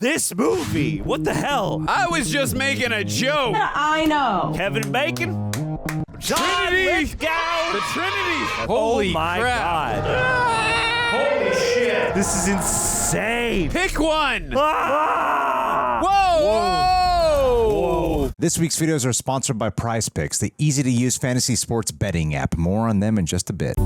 This movie, what the hell? I was just making a joke. I know. Kevin Bacon? John Trinity! Lithgow? The Trinity! Holy my crap. God. Holy shit. This is insane. Pick one! Ah! Whoa! This week's videos are sponsored by Prize Picks, the easy-to-use fantasy sports betting app. More on them in just a bit.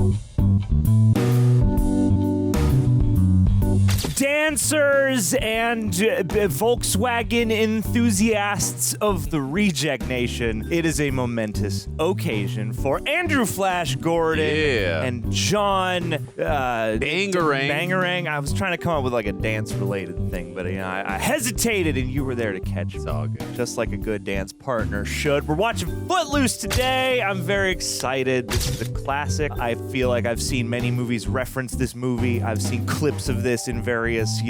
Dancers and Volkswagen enthusiasts of the Reject Nation, it is a momentous occasion for Andrew Flash Gordon and John Bangarang. I was trying to come up with like a dance-related thing, but I hesitated, and you were there to catch it. It's all good. Just like a good dance partner should. We're watching Footloose today. I'm very excited. This is a classic. I feel like I've seen many movies reference this movie. I've seen clips of this in various,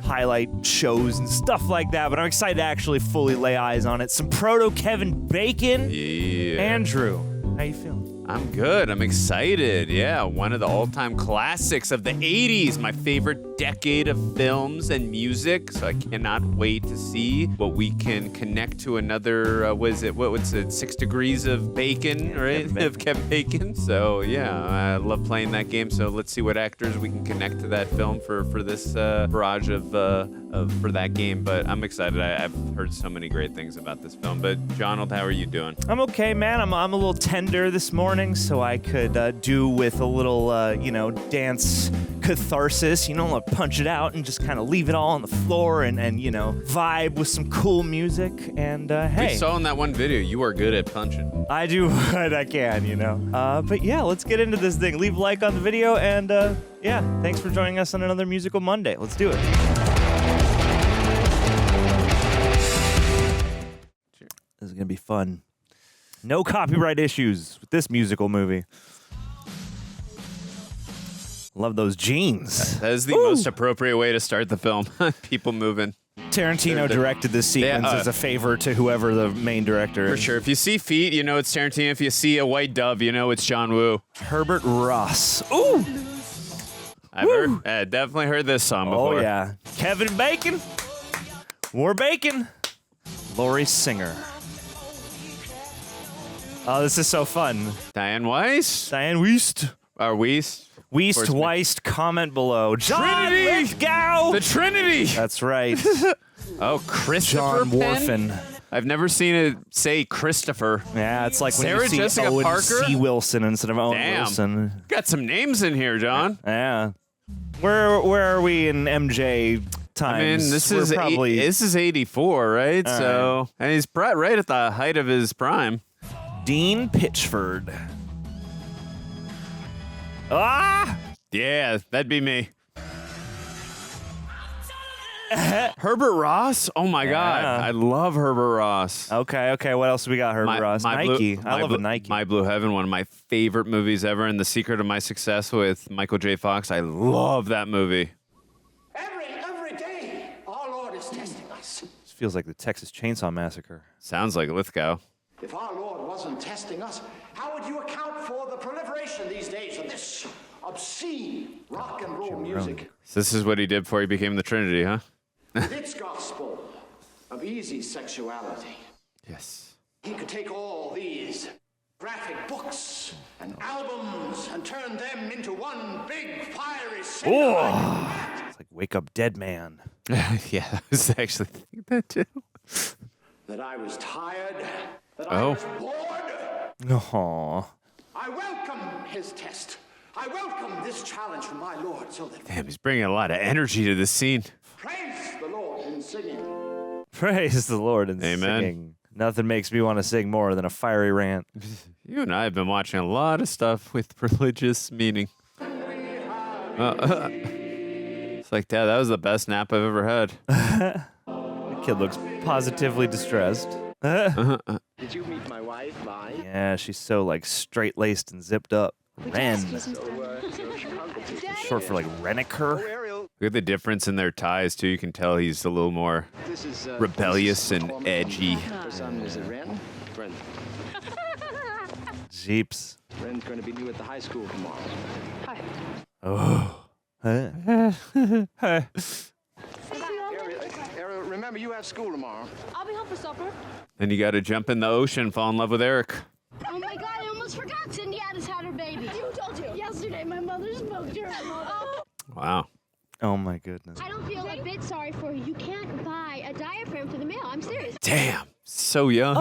highlight shows and stuff like that, but I'm excited to actually fully lay eyes on it. Some proto-Kevin Bacon. Yeah. Andrew, how you feeling? I'm good. I'm excited. Yeah, one of the all-time classics of the 80s. My favorite decade of films and music. So I cannot wait to see what we can connect to another, what's it, 6 Degrees of Bacon, right? Of Kevin Bacon. So yeah, I love playing that game. So let's see what actors we can connect to that film for this barrage for that game. But I'm excited. I've heard so many great things about this film. But Jonald, how are you doing? I'm okay, man. I'm a little tender this morning, so I could do with a little, dance catharsis, like punch it out and just kind of leave it all on the floor and vibe with some cool music. And hey. We saw in that one video, you are good at punching. I do what I can, But yeah, let's get into this thing. Leave a like on the video, and thanks for joining us on another Musical Monday. Let's do it. This is gonna be fun. No copyright issues with this musical movie. Love those jeans. That is the most appropriate way to start the film. People moving. Tarantino directed this sequence as a favor to whoever the main director is. For sure. If you see feet, you know it's Tarantino. If you see a white dove, you know it's John Woo. Herbert Ross. Ooh! I've definitely heard this song before. Oh, yeah. Kevin Bacon. More bacon. Laurie Singer. Oh, this is so fun. Diane Weiss? Diane Weist. Or Weiss? Weist, comment below. John Trinity! Lithgow! The Trinity! That's right. Oh, Christopher John Penn? Worfen. I've never seen it say Christopher. Yeah, it's like when Sarah you see Jessica Owen Parker? C. Wilson instead of Owen Damn. Wilson. Got some names in here, John. Yeah. Where are we in MJ times? I mean, this We're is probably 84, right? All So, and he's right at the height of his prime. Dean Pitchford. Ah! Yeah, that'd be me. Herbert Ross? Oh my God. I love Herbert Ross. Okay. What else we got, Herbert Ross? Nike. I love a Nike. My Blue Heaven, one of my favorite movies ever, and The Secret of My Success with Michael J. Fox. I love that movie. Every day, our Lord is testing us. This feels like the Texas Chainsaw Massacre. Sounds like Lithgow. If our Lord wasn't testing us, how would you account for the proliferation these days of this obscene rock and roll music? So this is what he did before he became the Trinity, huh? With its gospel of easy sexuality. Yes. He could take all these graphic books and albums and turn them into one big fiery singer. It's like Wake Up Dead Man. Yeah, I was actually thinking that too. That I was tired, that I was bored. Aww. I welcome his test. I welcome this challenge from my Lord so that Damn, he's bringing a lot of energy to this scene. praise the Lord in singing. Praise the Lord and Amen. singing. Nothing makes me want to sing more than a fiery rant. You and I have been watching a lot of stuff with religious meaning. It's like, Dad, that was the best nap I've ever had. The kid looks positively distressed. Did you meet my wife, Vi? Yeah, she's so like straight-laced and zipped up. Ren. Short for like Reniker. Look at the difference in their ties, too. You can tell he's a little more rebellious and edgy. Is it Ren? Ren. Jeeps. Ren's going to be new at the high school tomorrow. Hi. Oh. Ariel, remember, you have school tomorrow. I'll be home for supper. Then you got to jump in the ocean, fall in love with Eric. Oh my God, I almost forgot. Cindy Addis had her baby. Who told you? Yesterday, my mother spoke to her. Oh. Wow. Oh my goodness. I don't feel a bit sorry for you. You can't buy a diaphragm for the mail. I'm serious. Damn. So young.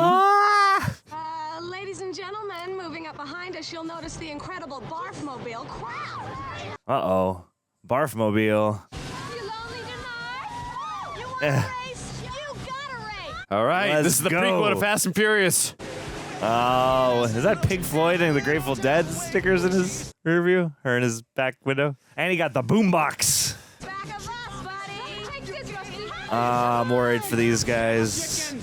Ladies and gentlemen, moving up behind us, you'll notice the incredible Barfmobile crowd. Uh-oh. Barfmobile. You lonely tonight? You want a race? You got a race. All right. Let's This is the go. prequel to Fast and Furious. Oh, is that Pink Floyd and the Grateful Dead stickers in his rear view? Or in his back window? And he got the boombox. Back of us, buddy. Take this, Rusty. I'm worried for these guys.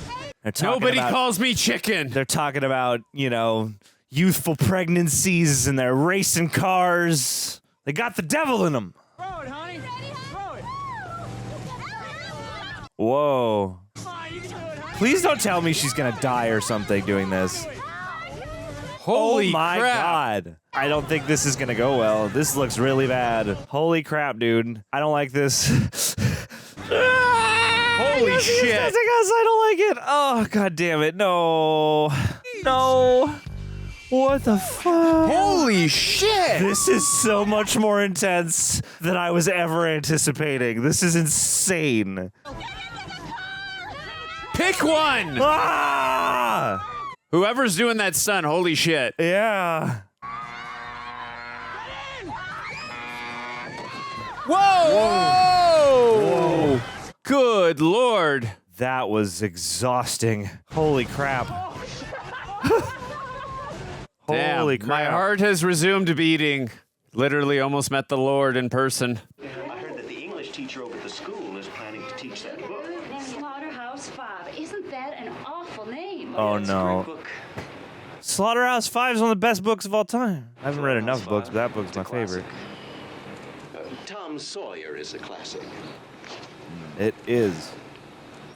They're talking Nobody about, calls me chicken. They're talking about, you know, youthful pregnancies and they're racing cars. They got the devil in them. Throw it, honey. Throw it. Whoa. Come on, you can do it, honey. Please don't tell me she's gonna die or something doing this. Holy Oh my crap. God. I don't think this is gonna go well. This looks really bad. Holy crap, dude. I don't like this. Holy shit. I don't like it. Oh, God damn it. No. No. What the fuck? Holy shit. This is so much more intense than I was ever anticipating. This is insane. Pick one. Ah! Whoever's doing that stunt, holy shit. Yeah. Whoa! Good Lord. That was exhausting. Holy crap. Damn, Holy crap. my heart has resumed beating. Literally almost met the Lord in person. I heard that the English teacher over at the school is planning to teach that book. Slaughterhouse 5. Isn't that an awful name? Oh, It's a no. great book. Slaughterhouse 5 is one of the best books of all time. I haven't read enough books, but that book's my favorite. Tom Sawyer is a classic. It is.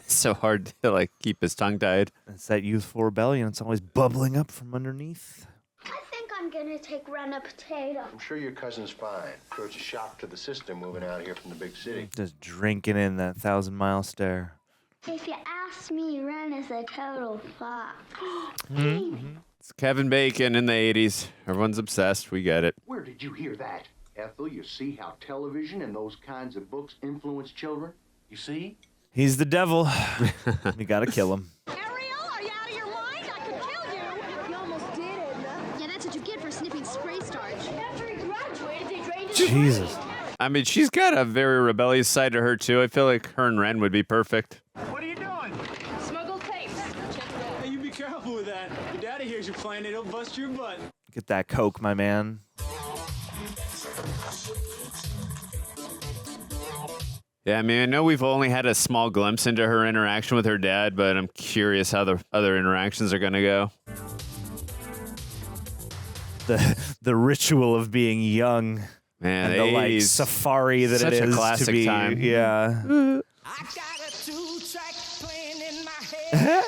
It's so hard to like keep his tongue tied. It's that youthful rebellion. It's always bubbling up from underneath. I think I'm gonna take Ren a potato. I'm sure your cousin's fine. Sure, it's a shock to the system moving out here from the big city. Just drinking in that 1,000-mile stare. If you ask me, Ren is a total flop. It's Kevin Bacon in the 80s. Everyone's obsessed. We get it. Where did you hear that? Ethel, you see how television and those kinds of books influence children? You see? He's the devil. We gotta kill him. Ariel, are you out of your mind? I could kill you. You almost did, Edna. Yeah, that's what you get for sniffing spray starch. After he graduated, they drained his Jesus. I mean, she's got a very rebellious side to her, too. I feel like her and Ren would be perfect. What are you doing? smuggled tapes. Hey, you be careful with that. Your daddy hears you playing it, he'll bust your butt. Get that coke, my man. Yeah, I mean, I know we've only had a small glimpse into her interaction with her dad, but I'm curious how the other interactions are going to go. The ritual of being young. Man, And the like 80s. safari that Such it a is classic to be. time. Yeah. I got a 2-track playing in my head.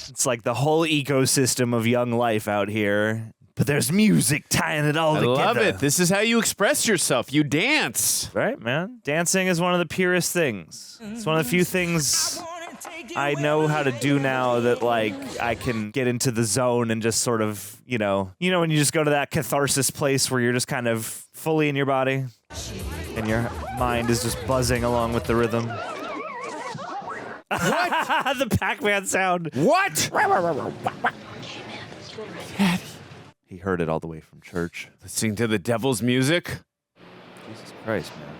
It's like the whole ecosystem of young life out here. But there's music tying it all I together. love it. This is how you express yourself. You dance. Right, man? Dancing is one of the purest things. It's one of the few things I know how to do now that, like, I can get into the zone and just sort of, you know when you just go to that catharsis place where you're just kind of fully in your body and your mind is just buzzing along with the rhythm. What? The Pac-Man sound. What? He heard it all the way from church. Listening to the devil's music. Jesus Christ, man.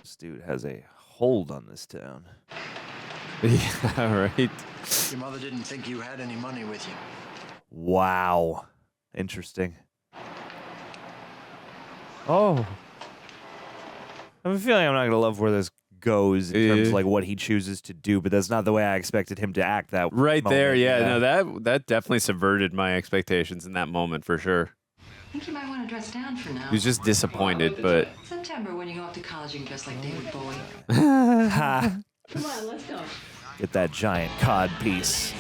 This dude has a hold on this town. Yeah, right. Your mother didn't think you had any money with you. Wow. Interesting. Oh. I have a feeling I'm not going to love where this goes in terms of like what he chooses to do, but that's not the way I expected him to act that Right moment. there, yeah. No, that definitely subverted my expectations in that moment for sure. I think you might want to dress down for now. He was just disappointed, but September, when you go off to college, you can dress like David Bowie. Ha. Come on, let's go. Get that giant cod piece.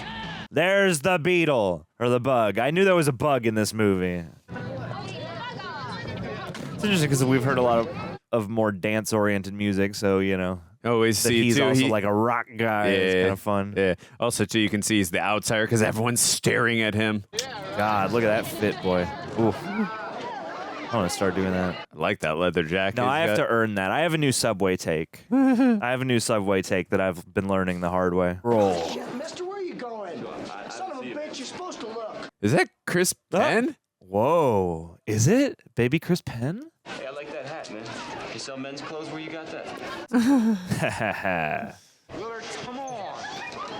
There's the beetle, or the bug. I knew there was a bug in this movie. It's interesting because we've heard a lot of more dance-oriented music, so, Always that see he's too. also like a rock guy. It's kind of fun. Yeah. Also, too, you can see he's the outsider because everyone's staring at him. God, look at that fit, boy. Oof. I want to start doing that. I like that leather jacket. No, I he's have got. to earn that. I have a new Subway take. I have a new Subway take that I've been learning the hard way. Roll. Mister, where are you going? Son of a bitch, you're supposed to look. Is that Chris Penn? Whoa. Is it? Baby Chris Penn? Hey, I like that hat, man. You sell men's clothes? Where you got that? Willard, come on.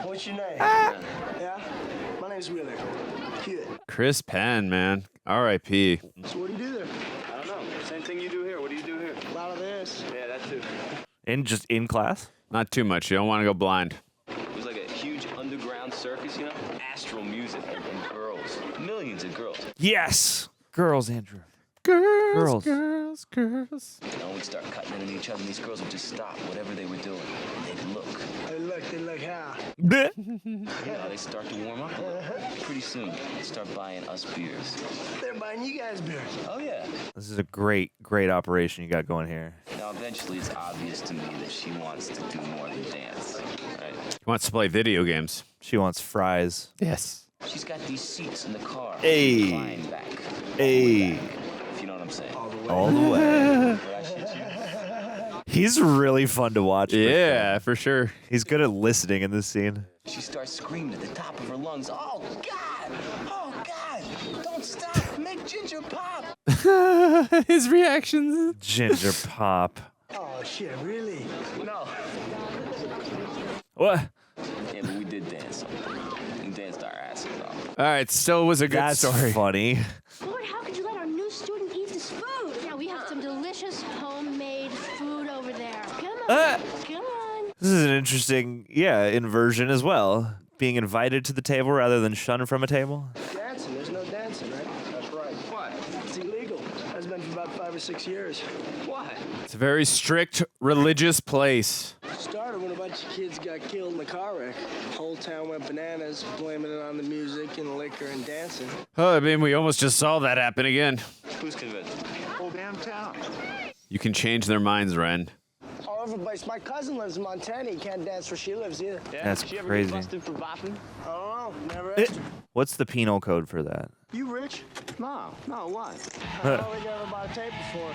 What's your name? Yeah? My name's Willard. Good. Chris Penn, man. R.I.P. So what do you do there? I don't know. Same thing you do here. What do you do here? A lot of this. Yeah, that too. In class? Not too much. You don't want to go blind. It was like a huge underground circus, you know? Astral music and girls. Millions of girls. Yes. Girls, Andrew. Girls. You know, we'd start cutting into each other, and these girls would just stop whatever they were doing. And they'd look. They look how? Bleh. You know, they start to warm up a little. Pretty soon, they start buying us beers. They're buying you guys beers. Oh, yeah. This is a great operation you got going here. Now, eventually, it's obvious to me that she wants to do more than dance. Right? He wants to play video games. She wants fries. Yes. She's got these seats in the car. Hey. Recline back. Hey. If you know what I'm saying. All the way. Did I shit you? He's really fun to watch. Yeah, for sure. He's good at listening in this scene. She starts screaming at the top of her lungs, "Oh, God! Oh, God! Don't stop! Make ginger pop!" His reactions. Ginger pop. Oh, shit, really? No. What? Yeah, but we did dance. We danced our asses off. All right, still was a good That's story. funny. Lord, how could you let our new student eat this food? Yeah, we have some delicious homemade food over there. Come on. Come on. This is an interesting, inversion as well. Being invited to the table rather than shunned from a table. Dancing, there's no dancing, right? That's right. What? It's illegal. Has been for about 5 or 6 years. What? It's a very strict religious place. Started when a bunch of kids got killed in a car wreck. Whole town went bananas, blaming it on the music and liquor and dancing. Oh, I mean, we almost just saw that happen again. Who's convinced? Whole damn town. You can change their minds, Ren. All over the place. My cousin lives in Montana. He can't dance where she lives either. Yeah? That's Did she ever crazy. get busted for bopping? I don't know. Never Eh, asked her. What's the penal code for that? You rich? No, why? I only never bought a tape before.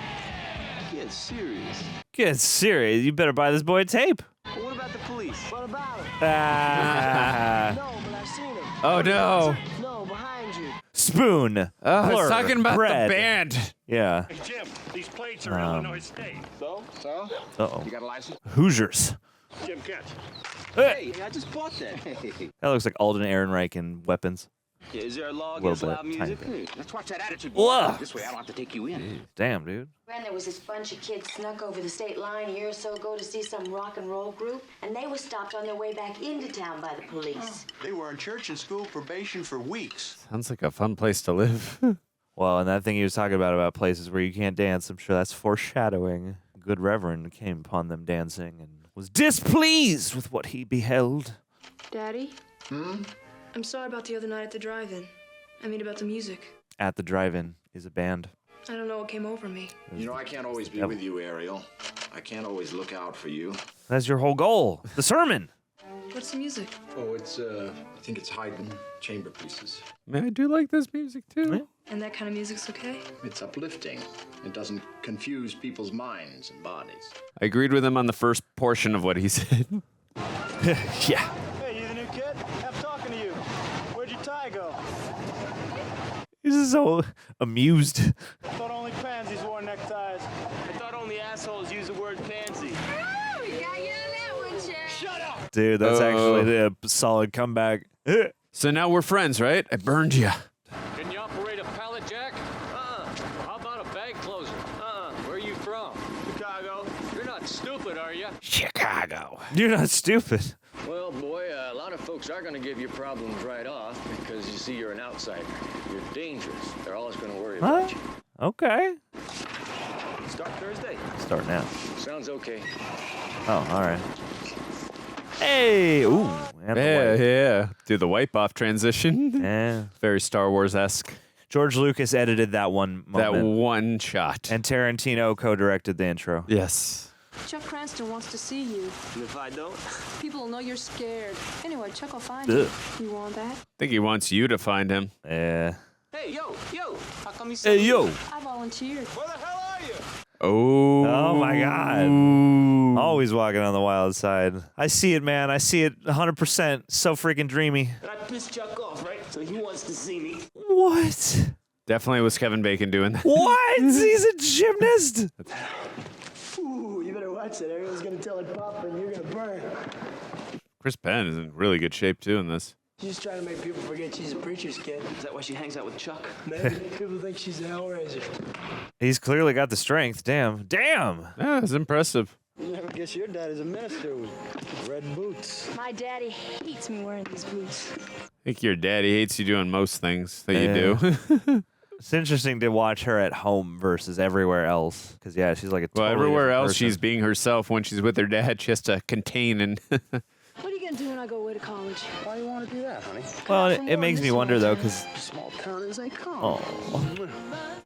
Get serious. Get serious. You better buy this boy a tape. But what about the police? What about him? Ah. No, but I've seen him. Oh, no. No, behind you. Spoon. Oh, I was Blur, talking about bread. the band. Yeah. Jim, these plates are Illinois State. So? Uh-oh. You got a license? Hoosiers. Jim Kent. Hey, I just bought that. That looks like Alden Ehrenreich in Weapons. Yeah, is there a law Little against bit, loud music? tiny Let's watch that attitude. Whoa. This way I don't have to take you in. Damn, dude. Ren, there was this bunch of kids snuck over the state line a year or so ago to see some rock and roll group, and they were stopped on their way back into town by the police. They were on church and school probation for weeks. Sounds like a fun place to live. Well, and that thing he was talking about places where you can't dance, I'm sure that's foreshadowing. A good reverend came upon them dancing and was displeased with what he beheld. Daddy? I'm sorry about the other night at the drive-in. I mean about the music. At the drive-in is a band. I don't know what came over me. You know, I can't always be with you, Ariel. I can't always look out for you. That's your whole goal. The sermon. What's the music? Oh, it's, I think it's Haydn chamber pieces. Man, I do like this music, too. Yeah. And that kind of music's okay? It's uplifting. It doesn't confuse people's minds and bodies. I agreed with him on the first portion of what he said. Yeah. Hey, you the new kid? I'm talking to you. Where'd your tie go? He's so amused. I thought only pansies wore neckties. I thought only assholes use the word pansy. Oh, we got you on that one, Chair. Shut up! Dude, that's actually a solid comeback. So now we're friends, right? I burned you. Can you operate a pallet jack? How about a bag closer? Where are you from? Chicago. You're not stupid, are you? Chicago. You're not stupid. Well, boy, a lot of folks are going to give you problems right off because you see you're an outsider. You're dangerous. They're always going to worry about you. Okay. Start Thursday. Start now. Sounds okay. Oh, all right. Hey, ooh. And the Yeah, wipe. yeah. Do the wipe off transition. Yeah. Very Star Wars-esque. George Lucas edited that one moment. That one shot. And Tarantino co-directed the intro. Yes. Chuck Cranston wants to see you. And if I don't? People will know you're scared. Anyway, Chuck will find Ugh. you. You want that? I think he wants you to find him. Yeah. Hey, yo, how come you Hey, yo. I volunteered. Where the hell are you? Oh. Oh my God. Always walking on the wild side. I see it, man. I see it 100%. So freaking dreamy. And I pissed Chuck off, right? So he wants to see me. What? Definitely was Kevin Bacon doing that. What? He's a gymnast. Ooh, you better watch it. Everyone's gonna tell it pop and you're gonna burn. Chris Penn is in really good shape too in this. She's trying to make people forget she's a preacher's kid. Is that why she hangs out with Chuck? Maybe. People think she's a hellraiser. He's clearly got the strength. Damn. Damn. Yeah, it's impressive. You never guess your dad is a minister with red boots. My daddy hates me wearing these boots. I think your daddy hates you doing most things that you do. It's interesting to watch her at home versus everywhere else. Because, yeah, she's like a Well, totally everywhere different else, person. she's being herself. When she's with her dad, she has to contain and. What are you going to do when I go away to college? Why do you want to do that, honey? Well, it makes me wonder, though, because... Small town as they come. Oh.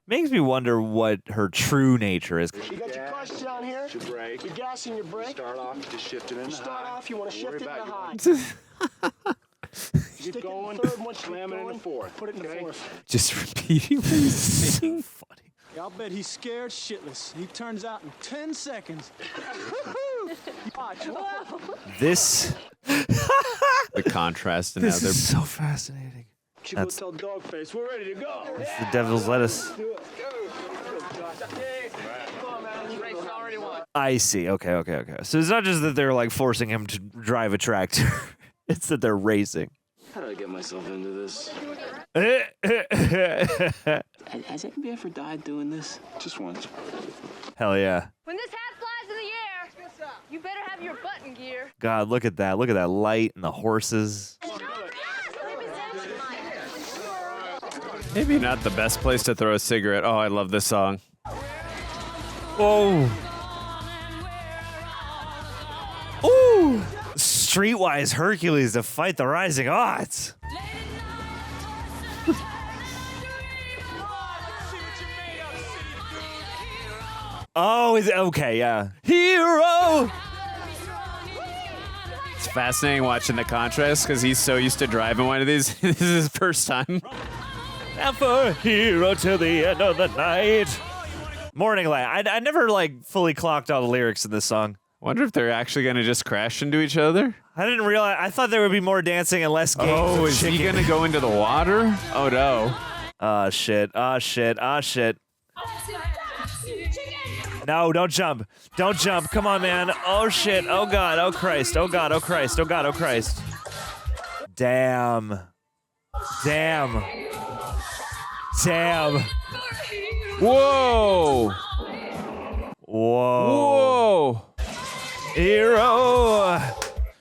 Makes me wonder what her true nature is. You got your clutch down here. Your brake. Your gas in your brake. Start off, just shift it in the Start high. off, you want to shift it in the high. Keep going, Third, once you slam get it in the going, fourth. Put it in the okay? fourth. Just repeating what he's saying. Funny. Yeah, I'll bet he's scared shitless. He turns out in 10 seconds. Watch. This... The contrast and how This they're. is so fascinating. You go tell Dogface, we're ready to go. It's the devil's lettuce. I see. Okay. So it's not just that they're like forcing him to drive a tractor. It's that they're racing. How did I get myself into this? Has anybody ever died doing this? Just once. Hell yeah. When this hat flies in the air, you better have your button gear. God, look at that. Look at that light and the horses. Maybe not the best place to throw a cigarette. Oh, I love this song. Oh. Ooh. Streetwise Hercules to fight the rising odds. Oh, is it okay? Yeah. Hero. It's fascinating watching the contrast because he's so used to driving one of these. This is his first time. And for hero till the end of the night. Morning light. I never like fully clocked all the lyrics in this song. Wonder if they're actually gonna just crash into each other. I didn't realize. I thought there would be more dancing and less games. Oh, of is he chicken. gonna go into the water? Oh no. Oh shit. Oh shit. Oh shit. No, don't jump. Don't jump. Come on, man. Oh shit. Oh god. Oh Christ. Oh god. Oh Christ. Oh god. Oh Christ. Damn. Damn. Damn. Whoa. Whoa. Whoa. Hero.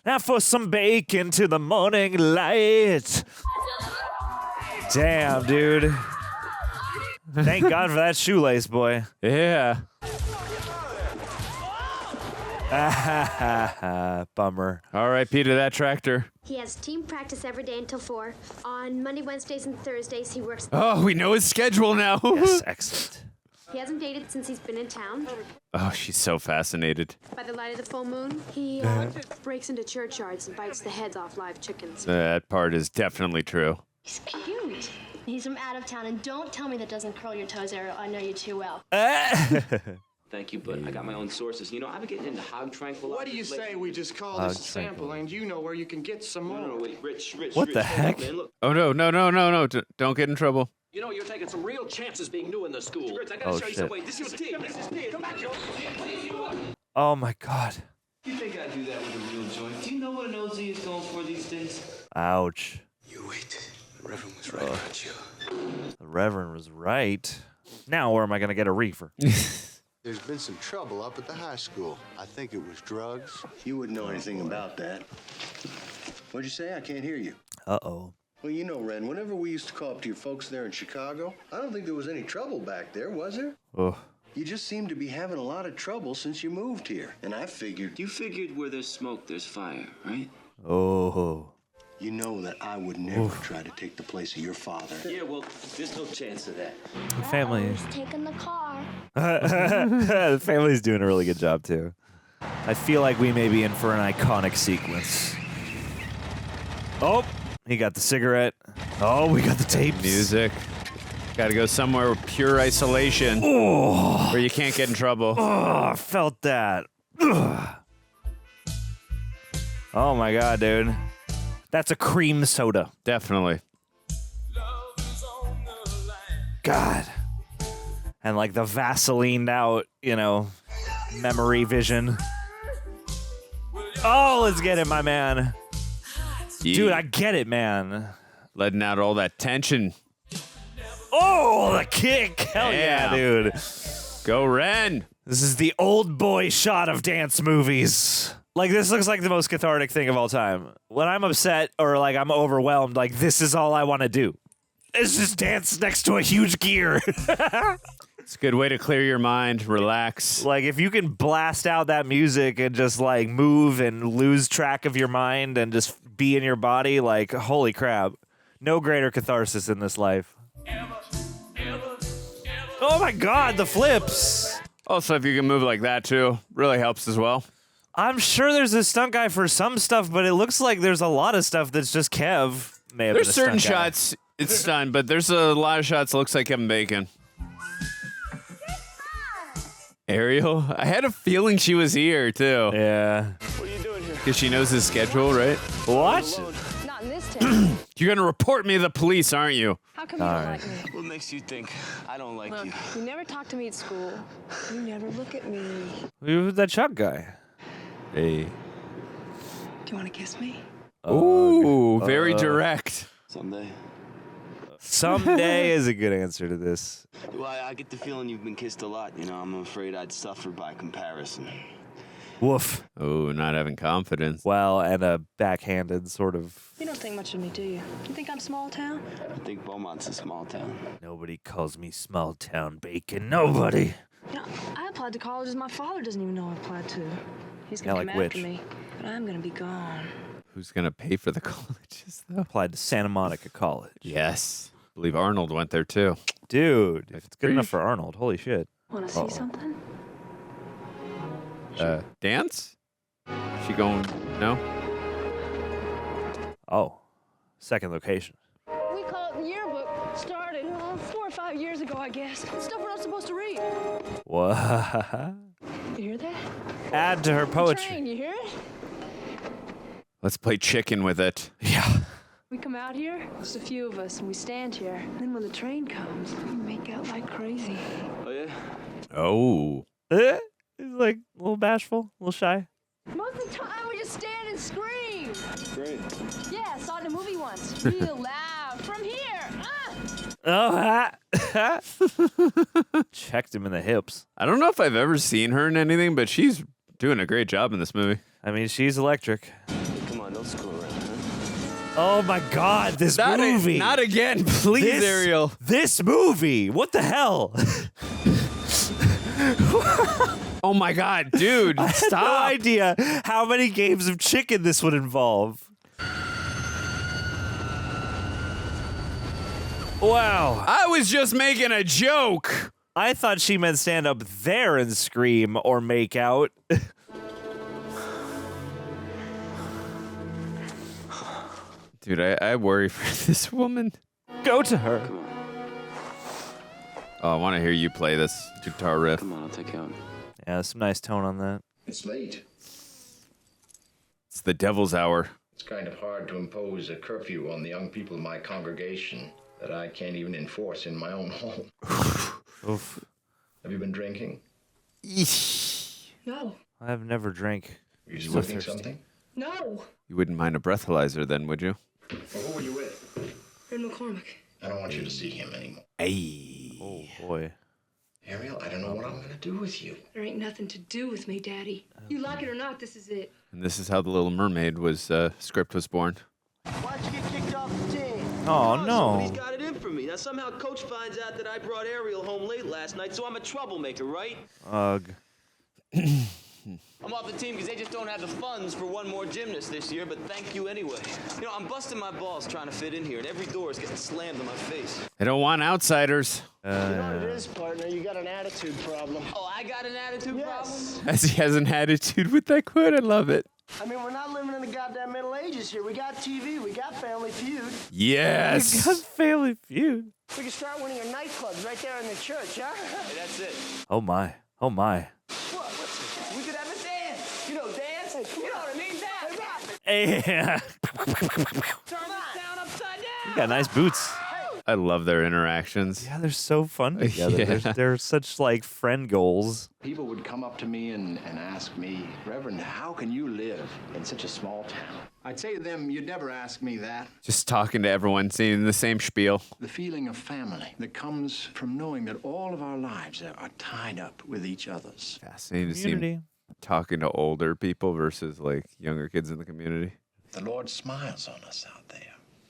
Now for some bacon to the morning light. Damn, dude. Thank God for that shoelace, boy. Yeah. Bummer. R.I.P. to that tractor. He has team practice every day until 4. On Monday, Wednesdays, and Thursdays, he works. Oh, we know his schedule now. Yes, excellent. He hasn't dated since he's been in town. Oh, she's so fascinated. By the light of the full moon, he breaks into churchyards and bites the heads off live chickens. That part is definitely true. He's cute. He's from out of town, and don't tell me that doesn't curl your toes, Ariel. I know you too well. Thank you, but I got my own sources. You know, I've been getting into hog tranquilizers. What do you say we just call Hog this a sample and you know where you can get some more? No, wait, Rich. What the hold up, heck? man, look. Oh, no. Don't get in trouble. You know, you're taking some real chances being new in the school. Rich, I gotta Oh, show you shit. some way. This is Steve. This is Steve. Come back, Joe. Oh my God. You think I do that with a real joint? Do you know what an OZ is going for these days? Ouch. You wait. The Reverend was right about you. The Reverend was right. Now where am I going to get a reefer? There's been some trouble up at the high school. I think it was drugs. You wouldn't know anything about that. What'd you say? I can't hear you. Uh-oh. Well, you know, Ren, whenever we used to call up to your folks there in Chicago, I don't think there was any trouble back there, was there? Oh. You just seem to be having a lot of trouble since you moved here. And I figured... You figured where there's smoke, there's fire, right? Oh. You know that I would never try to take the place of your father. Yeah, well, there's no chance of that. The family. Who's taking the car? The family's doing a really good job, too. I feel like we may be in for an iconic sequence. Oh, he got the cigarette. Oh, we got the tapes. Music. Got to go somewhere with pure isolation where you can't get in trouble. Oh, I felt that. Ugh. Oh my God, dude. That's a cream soda. Definitely. God. And like the Vaseline out, memory vision. Oh, let's get it, my man. Yeah. Dude, I get it, man. Letting out all that tension. Oh, the kick. Hell yeah, dude. Go Ren. This is the old boy shot of dance movies. Like, this looks like the most cathartic thing of all time. When I'm upset or like I'm overwhelmed, like this is all I want to do. It's just dance next to a huge gear. It's a good way to clear your mind, relax. Like, if you can blast out that music and just like move and lose track of your mind and just be in your body, like, holy crap. No greater catharsis in this life. Oh my God, the flips. Also, if you can move like that too, really helps as well. I'm sure there's a stunt guy for some stuff, but it looks like there's a lot of stuff that's just Kev. May have There's been a certain stunt guy. shots it's stunned, but there's a lot of shots that looks like Kevin Bacon. Ariel? I had a feeling she was here too. Yeah. What are you doing here? Because she knows his schedule, right? What? Not in this town. You're going to report me to the police, aren't you? How come you don't like me? What makes you think I don't like Look, you? you never talk to me at school. You never look at me. Who's that Chuck guy? Hey. Do you want to kiss me? Ooh, very direct. Someday. Someday is a good answer to this. Well, I get the feeling you've been kissed a lot. I'm afraid I'd suffer by comparison. Woof. Oh, not having confidence. Well, and a backhanded sort of. You don't think much of me, do you? You think I'm small town? I think Beaumont's a small town. Nobody calls me small town bacon. Nobody. I applied to colleges my father doesn't even know I applied to. He's Yeah, gonna like come which? after me, but I'm gonna be gone. Who's going to pay for the colleges, though? Applied to Santa Monica College. Yes. I believe Arnold went there, too. Dude, if it's good enough for Arnold, holy shit. Want to see something? Dance? She going, no? Oh, second location. We call it the yearbook. Started 4 or 5 years ago, I guess. Stuff we're not supposed to read. What? You hear that? Add to her poetry. Train, you hear it? Let's play chicken with it. Yeah. We come out here, just a few of us, and we stand here. And then when the train comes, we make out like crazy. Oh, yeah? Oh. He's like a little bashful, a little shy. Most of the time, we just stand and scream. Great. Yeah, I saw it in a movie once. Real loud. From here. Oh, checked him in the hips. I don't know if I've ever seen her in anything, but she's doing a great job in this movie. I mean, she's electric. Come on, don't screw around, huh? Oh my God, this movie. Not again, please, Ariel. This movie. What the hell? Oh my God, dude, I had stop. no idea how many games of chicken this would involve. Wow. I was just making a joke. I thought she meant stand up there and scream or make out. Dude, I worry for this woman. Go to her. Come on. Oh, I want to hear you play this guitar riff. Come on, I'll take you out. Yeah, some nice tone on that. It's late. It's the devil's hour. It's kind of hard to impose a curfew on the young people in my congregation that I can't even enforce in my own home. Oof. Have you been drinking? No. I've never drank. Were you So smoking thirsty. something? No. You wouldn't mind a breathalyzer then, would you? Well, who were you with? Ren McCormack. I don't want you to see him anymore. Hey. Oh, boy. Ariel, I don't know what I'm going to do with you. There ain't nothing to do with me, Daddy. You like it or not, this is it. And this is how The Little Mermaid script was born. Why'd you get kicked off the team? Oh, no. Somebody's got it in for me. Now, somehow Coach finds out that I brought Ariel home late last night, so I'm a troublemaker, right? Ugh. I'm off the team because they just don't have the funds for one more gymnast this year, but thank you anyway. You know, I'm busting my balls trying to fit in here, and every door is getting slammed in my face. They don't want outsiders. You know what it is, partner? You got an attitude problem. Oh, I got an attitude problem? As he has an attitude with that quote, I love it. I mean, we're not living in the goddamn Middle Ages here. We got TV, we got Family Feud. Yes. Got Family Feud. We can start winning your nightclubs right there in the church, huh? Hey, that's it. Oh my. Oh my. What? We could have a dance. You know, dance. You know what I mean? Dance. Yeah. Turn this down upside down. You got nice boots. I love their interactions. Yeah, they're so fun together. Yeah. They're such like friend goals. People would come up to me and ask me, Reverend, how can you live in such a small town? I'd say to them, you'd never ask me that. Just talking to everyone, seeing the same spiel. The feeling of family that comes from knowing that all of our lives are tied up with each other's. Fascinating to Community. see talking to older people versus like younger kids in the community. The Lord smiles on us out there.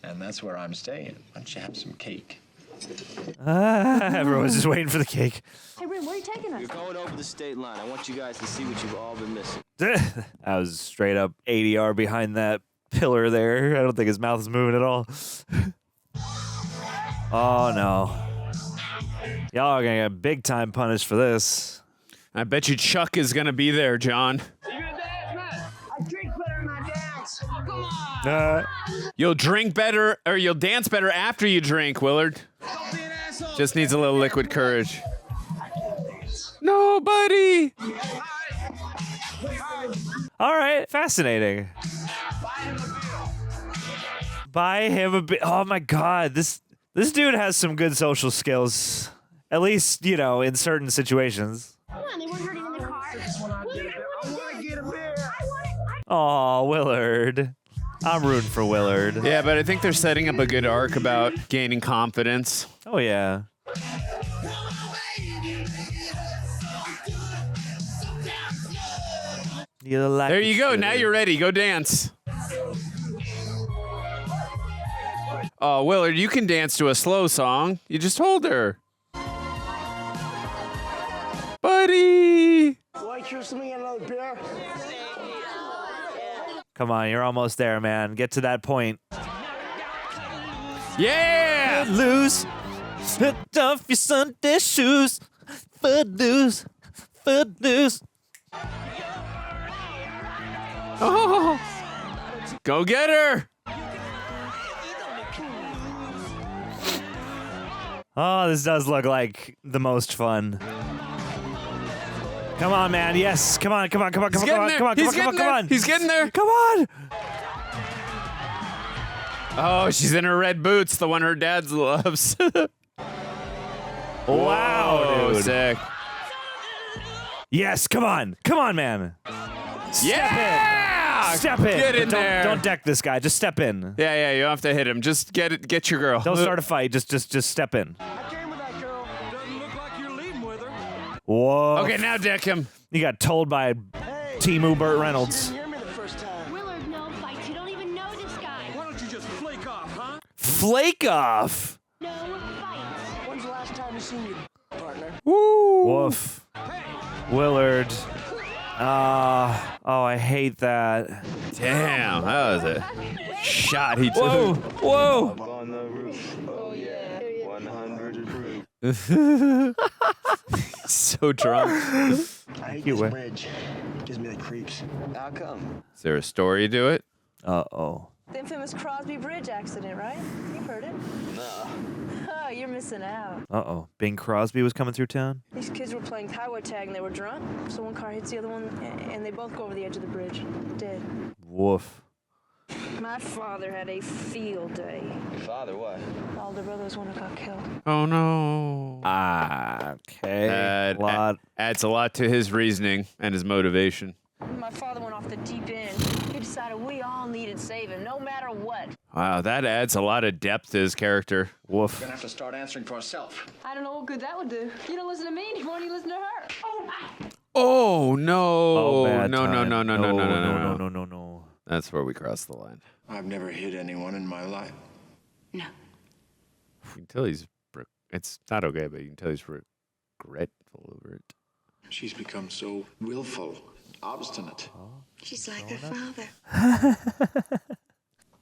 And that's where I'm staying. Why don't you have some cake? Everyone's just waiting for the cake. Hey, Ren, where are you taking us? You're going over the state line. I want you guys to see what you've all been missing. I was straight up ADR behind that pillar there. I don't think his mouth is moving at all. Oh no. Y'all are gonna get big time punished for this. I bet you Chuck is gonna be there, John. I drink better than I dance. Come on. You'll drink better, or you'll dance better after you drink, Willard. Don't be an asshole. Just needs a little liquid courage. Nobody. All right, fascinating. Buy him a beer. Oh my God, this dude has some good social skills. At least, you know, in certain situations. Come on, they weren't hurting in the car. I want to get a beer. Aw, Willard. I'm rooting for Willard. Yeah, but I think they're setting up a good arc about gaining confidence. Oh yeah. There you go. Now you're ready. Go dance. Oh, Willard, you can dance to a slow song. You just hold her. Buddy! White Church, let me get another beer. Come on, you're almost there, man. Get to that point. Yeah! Footloose. Put off your Sunday shoes. Footloose. Footloose. Oh! Go get her! Oh, this does look like the most fun. Come on, man. Yes. Come on. Come on. Come on. Come on. Come on. Come on. Come on. Come on. Come on. He's getting there. Come on. Oh, she's in her red boots, the one her dad loves. Wow, dude. Sick. Yes. Come on. Come on, man. Yeah! Step in. Get in don't, there. Don't deck this guy. Just step in. Yeah, you don't have to hit him. Just get your girl. Don't start a fight. Just step in. I came with that girl. Doesn't look like you're leaving with her. Whoa. Okay, now deck him. You got told by Timu Burt Reynolds. You didn't hear me the first time. Willard, no fights. You don't even know this guy. Why don't you just flake off, huh? Flake off. No fights. When's the last time you seen your partner? Woo. Woof. Willard. Oh, I hate that. Damn, that was a shot he took. Whoa. Whoa. On the roof. Oh, yeah. 100 proof. So drunk. I hate You this were. bridge. Gives me the creeps. How come? Is there a story to it? Uh-oh. The infamous Crosby Bridge accident, right? You've heard it. No. Oh, you're missing out. Uh-oh. Bing Crosby was coming through town? These kids were playing highway tag and they were drunk. So one car hits the other one and they both go over the edge of the bridge. Dead. Woof. My father had a field day. Your father, what? All the brothers one who got killed. Oh no. Okay. Adds a lot to his reasoning and his motivation. My father went off the deep end. He decided we all needed saving, no matter what. Wow, that adds a lot of depth to his character. Woof. We're gonna have to start answering for ourselves. I don't know what good that would do. You don't listen to me anymore, you listen to her. Oh no. Oh, bad no. No. That's where we cross the line. I've never hit anyone in my life. No. You can tell it's not okay, but you can tell he's regretful over it. She's become so willful, obstinate. She's like her father.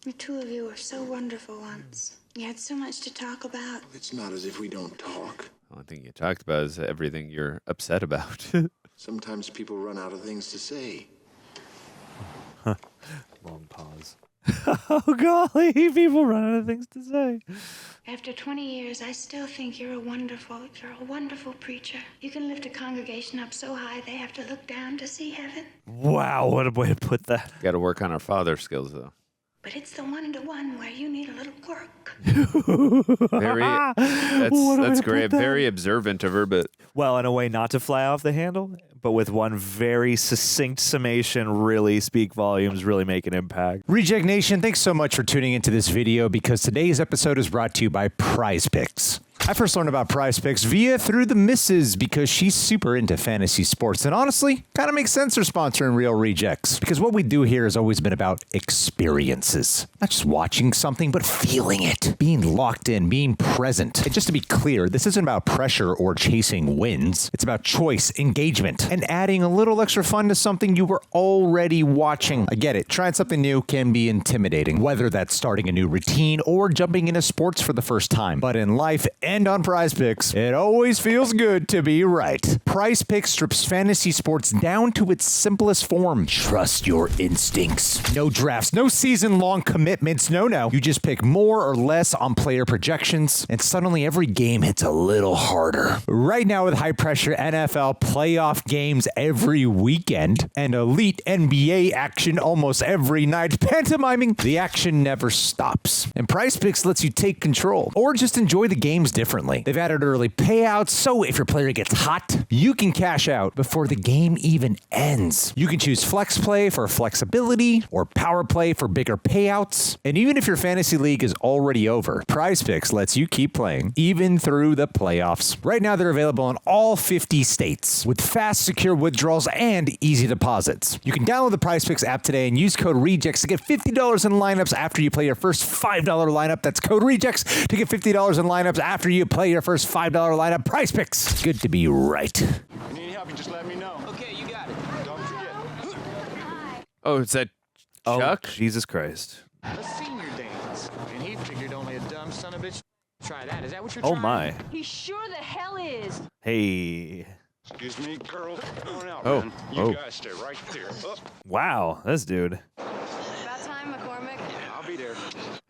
The two of you were so wonderful once. You had so much to talk about. It's not as if we don't talk. The only thing you talked about is everything you're upset about. Sometimes people run out of things to say. Long pause. Oh, golly, people run out of things to say. After 20 years, I still think you're a wonderful preacher. You can lift a congregation up so high they have to look down to see heaven. Wow, what a way to put that. Got to work on our father skills, though. But it's the one-to-one where you need a little work. That's great. Very observant of her, but well, in a way, not to fly off the handle, but with one very succinct summation, really speak volumes, really make an impact. Reject Nation, thanks so much for tuning into this video because today's episode is brought to you by Prize Picks. I first learned about Prize Picks through the missus because she's super into fantasy sports. And honestly, kind of makes sense they're sponsoring Real Rejects. Because what we do here has always been about experiences. Not just watching something, but feeling it. Being locked in, being present. And just to be clear, this isn't about pressure or chasing wins. It's about choice, engagement, and adding a little extra fun to something you were already watching. I get it. Trying something new can be intimidating. Whether that's starting a new routine or jumping into sports for the first time. But in life and on Prize Picks, it always feels good to be right. Prize Picks strips fantasy sports down to its simplest form. Trust your instincts. No drafts, no season-long commitments, no. You just pick more or less on player projections, and suddenly every game hits a little harder. Right now with high-pressure NFL playoff games every weekend, and elite NBA action almost every night, pantomiming, the action never stops. And Prize Picks lets you take control, or just enjoy the games differently. They've added early payouts, so if your player gets hot, you can cash out before the game even ends. You can choose flex play for flexibility, or power play for bigger payouts. And even if your fantasy league is already over, Prize Picks lets you keep playing, even through the playoffs. Right now, they're available in all 50 states, with fast, secure withdrawals and easy deposits. You can download the Prize Picks app today and use code REJECTS to get $50 in lineups after you play your first $5 lineup. That's code REJECTS to get $50 in lineups after you play your first $5 lineup. Prize Picks. Good to be right. If you need help, you just let me know. Okay, you got it. Don't forget. oh, is that Chuck? Oh, Jesus Christ. A senior dance. And he figured only a dumb son of a bitch try that. Is that what you're Oh, trying? my. He sure the hell is. Hey. Excuse me, girl. Come on out, Oh, man. You guys stay right there. Oh, Wow, this dude. About time, McCormack. I'll be there.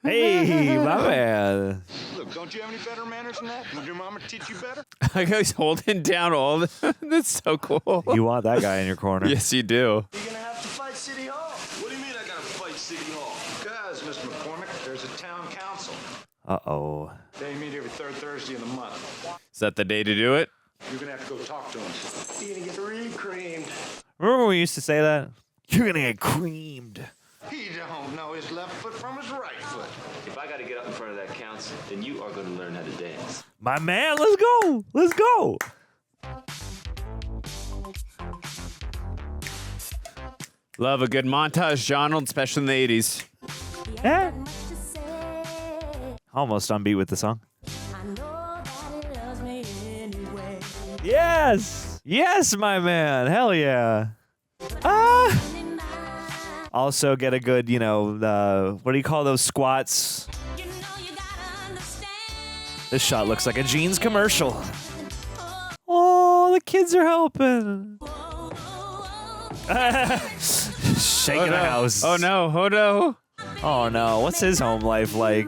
Hey, my man. Look, don't you have any better manners than that? Did your mama teach you better? I he's holding down all the... That's so cool. You want that guy in your corner. Yes, you do. You're gonna have to fight City Hall. What do you mean I gotta fight City Hall? Because, Mr. McCormack, there's a town council. Uh-oh. They meet every third Thursday of the month. Is that the day to do it? You're gonna have to go talk to them. You're gonna get re-creamed. Remember when we used to say that? You're gonna get creamed. He don't know his left foot from his right foot. If I gotta get up in front of that council, then you are gonna learn how to dance. My man, let's go. Let's go. Love a good montage genre, especially in the 80s. Eh? Almost on beat with the song. Yes! Yes, my man. Hell yeah. Also get a good, what do you call those squats? This shot looks like a jeans commercial. Oh, the kids are helping. Shaking the house. Oh no, oh no. Oh no, what's his home life like?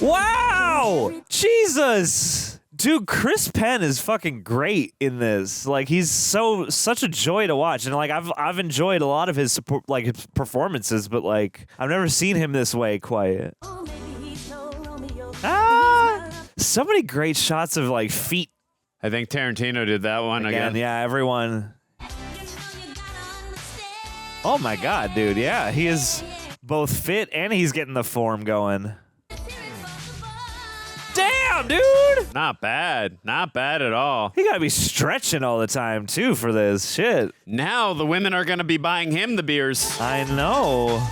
Wow! Jesus! Dude, Chris Penn is fucking great in this. Like, he's such a joy to watch. And like I've enjoyed a lot of his his performances, but like I've never seen him this way quiet. So many great shots of like feet. I think Tarantino did that one again. Yeah, everyone. Oh my god, dude. Yeah, he is both fit and he's getting the form going. Damn, dude! Not bad. Not bad at all. He gotta be stretching all the time, too, for this shit. Now the women are gonna be buying him the beers. I know.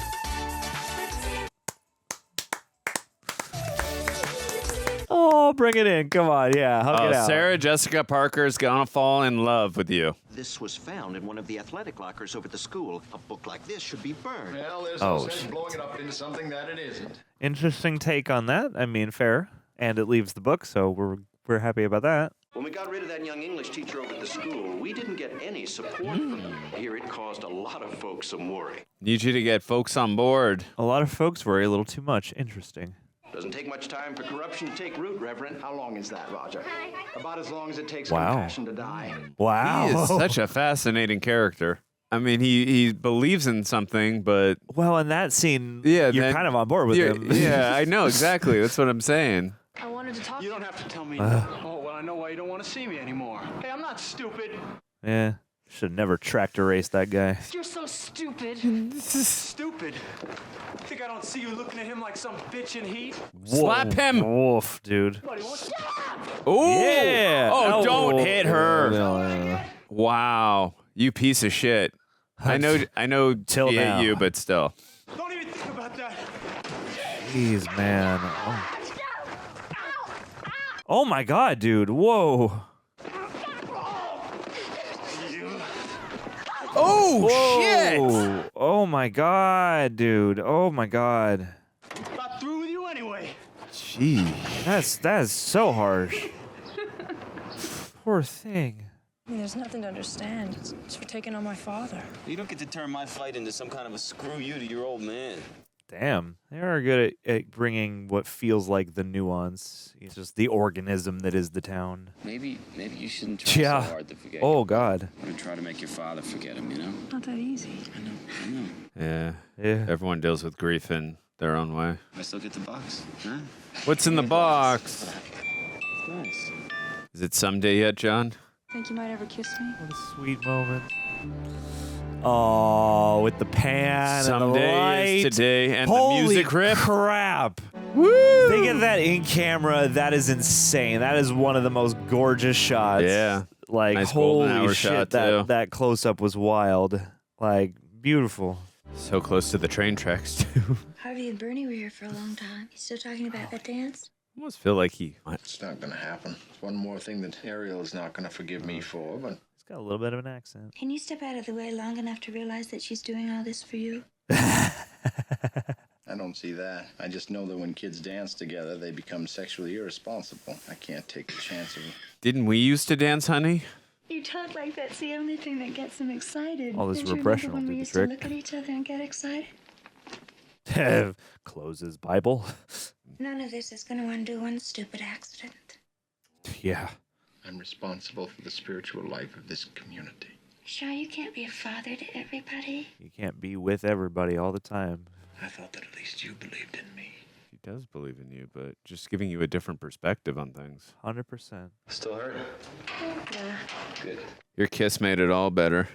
Oh, bring it in. Come on, yeah. Hug it out. Sarah Jessica Parker's gonna fall in love with you. This was found in one of the athletic lockers over at the school. A book like this should be burned. Well, there's no sense in blowing it up into something that it isn't. Interesting take on that. I mean, fair. And it leaves the book, so we're happy about that. When we got rid of that young English teacher over at the school, we didn't get any support from them. Here, it caused a lot of folks some worry. Need you to get folks on board. A lot of folks worry a little too much. Interesting. Doesn't take much time for corruption to take root, Reverend. How long is that, Roger? About as long as it takes Wow. compassion to die. Wow. He is such a fascinating character. I mean, he believes in something, but... Well, in that scene, yeah, you're kind of on board with him. Yeah, I know, exactly. That's what I'm saying. I wanted to talk. You don't have to tell me. Oh, well, I know why you don't want to see me anymore. Hey, I'm not stupid. Yeah. Should never tractor race that guy. You're so stupid. Stupid? Think I don't see you looking at him like some bitch in heat? Slap him! Woof, dude. Ooh! Yeah! Oh, don't hit her. No. Wow. You piece of shit. I know Till he now. hit you, but still. Don't even think about that. Jeez, man. Oh my god, dude. Whoa. Oh, Whoa. shit! Oh my god, dude. Oh my god. Got through with you anyway. Jeez. That's so harsh. Poor thing. I mean, there's nothing to understand. It's for taking on my father. You don't get to turn my fight into some kind of a screw you to your old man. Damn. They are good at bringing what feels like the nuance. It's just the organism that is the town. Maybe you shouldn't try Yeah. so hard to forget. Oh god. Or try to make your father forget him, you know? Not that easy. I know. Yeah. Yeah. Everyone deals with grief in their own way. I still get the box, huh? What's in the box? It's nice. Is it someday yet, John? Think you might ever kiss me? What a sweet moment. Oh, with the pan Someday and the light. is today, and Holy the music rip. crap. Woo! They get that in camera. That is insane. That is one of the most gorgeous shots. Yeah. Like, Nice golden holy hour shit, shot, too. that close-up was wild. Like, beautiful. So close to the train tracks, too. Harvey and Bernie were here for a long time. You still talking about that dance? I almost feel like he... It's not going to happen. It's one more thing that Ariel is not going to forgive me for, but... He's got a little bit of an accent. Can you step out of the way long enough to realize that she's doing all this for you? I don't see that. I just know that when kids dance together, they become sexually irresponsible. I can't take the chance of... Didn't we used to dance, honey? You talk like that's the only thing that gets them excited. All this Don't you repression remember when will we do the used trick. to look at each other and get excited? Close his Bible. None of this is going to undo one stupid accident. Yeah. I'm responsible for the spiritual life of this community. Sure, you can't be a father to everybody. You can't be with everybody all the time. I thought that at least you believed in me. He does believe in you, but just giving you a different perspective on things. 100%. Still hurt? Yeah. Good. Your kiss made it all better.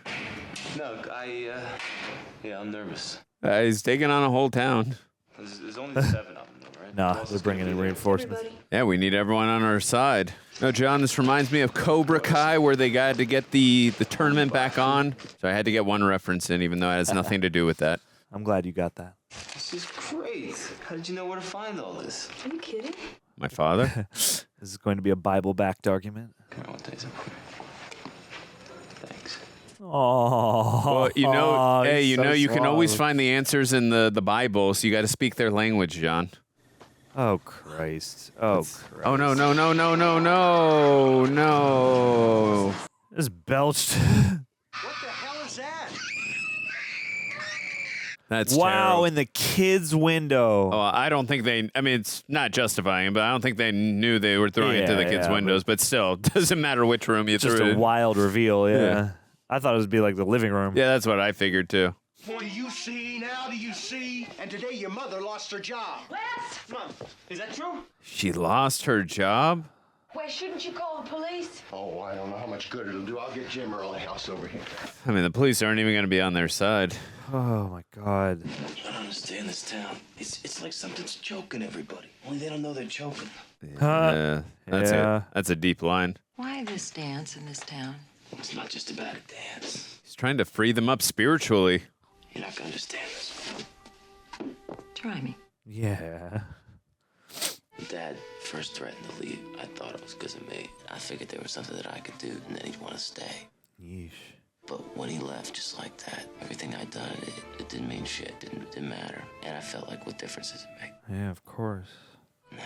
No, yeah, I'm nervous. He's taking on a whole town. There's only 7 of them, though, right? Nah, they're bringing in reinforcements. Yeah, we need everyone on our side. No, John, this reminds me of Cobra Kai, where they got to get the tournament back on. So I had to get one reference in, even though it has nothing to do with that. I'm glad you got that. This is great. How did you know where to find all this? Are you kidding? My father? This is going to be a Bible-backed argument. Come on, take some. Thanks. Oh, Well, you can always find the answers in the Bible, so you got to speak their language, John. Oh, Christ. Oh, Christ. Oh, no. This belched. What the hell is that? That's Wow, terrible. in the kids' window. Oh, I don't think it's not justifying, but I don't think they knew they were throwing it to the kids' windows, but still, it doesn't matter which room you Just threw it a in. wild reveal, yeah. I thought it would be like the living room. Yeah, that's what I figured, too. Do you see now? Do you see? And today your mother lost her job. Mom, is that true? She lost her job? Why shouldn't you call the police? Oh, I don't know how much good it'll do. I'll get Jim Early House over here. I mean, the police aren't even going to be on their side. Oh, my God. I don't understand this town. It's like something's choking everybody. Only they don't know they're choking. Yeah, that's a deep line. Why this dance in this town? It's not just about a dance. He's trying to free them up spiritually. You're not gonna understand this. Try me. Yeah. Dad first threatened to leave. I thought it was because of me. I figured there was something that I could do, and then he'd want to stay. Yeesh. But when he left just like that, everything I'd done, it didn't mean shit. Didn't matter. And I felt like, what difference does it make? Yeah, of course. Now,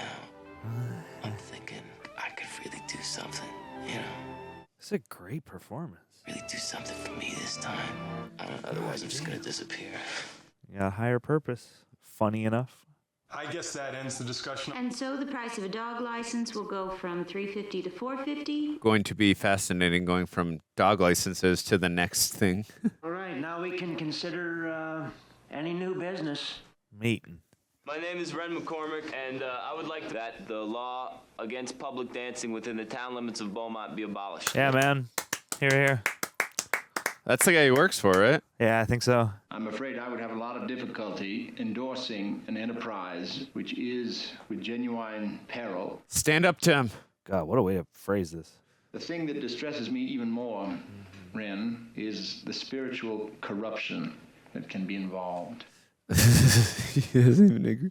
I'm thinking I could really do something, you know? It's a great performance. Really do something for me this time. Otherwise, I'm just gonna disappear. You got a higher purpose. Funny enough. I guess that ends the discussion. And so the price of a dog license will go from $350 to $450. Going to be fascinating going from dog licenses to the next thing. All right, now we can consider any new business. Mating. My name is Ren McCormack, and I would like that the law against public dancing within the town limits of Beaumont be abolished. Yeah, man. Here. That's the guy he works for, right? Yeah, I think so. I'm afraid I would have a lot of difficulty endorsing an enterprise which is with genuine peril. Stand up to him. God, what a way to phrase this. The thing that distresses me even more, Ren, is the spiritual corruption that can be involved. He doesn't even agree.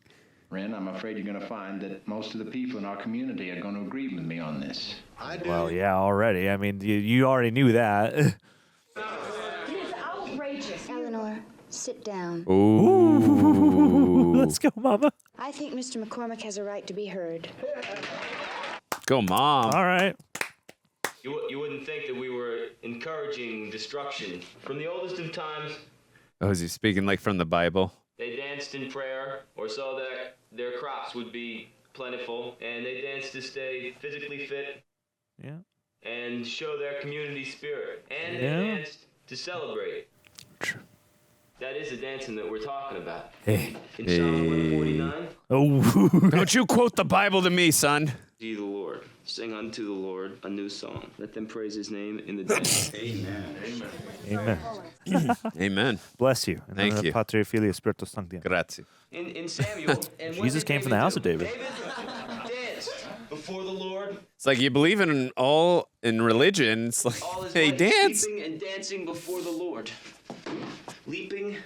Ren, I'm afraid you're going to find that most of the people in our community are going to agree with me on this. I do. Well, yeah, already. I mean, you already knew that. It is outrageous. Eleanor, sit down. Ooh. Let's go, Mama. I think Mr. McCormack has a right to be heard. Go, Mom. All right. You wouldn't think that we were encouraging destruction. From the oldest of times, Oh, is he speaking like from the Bible? they danced in prayer, or so that their crops would be plentiful, and they danced to stay physically fit Yeah. and show their community spirit, and Yeah. they danced to celebrate. True. That is the dancing that we're talking about. Hey. In Psalm 149, Oh. Don't you quote the Bible to me, son. ye the Lord, sing unto the Lord a new song. Let them praise his name in the dance. Amen. Amen. Amen. Bless you. In Thank nomine you. Patri, Filii, Spiritus Sancti. Grazie. In Samuel, and what Jesus did came from the David house do? of David. David danced before the Lord. It's like you believe in religion. It's like All his they life, dance. leaping and dancing before the Lord. Leaping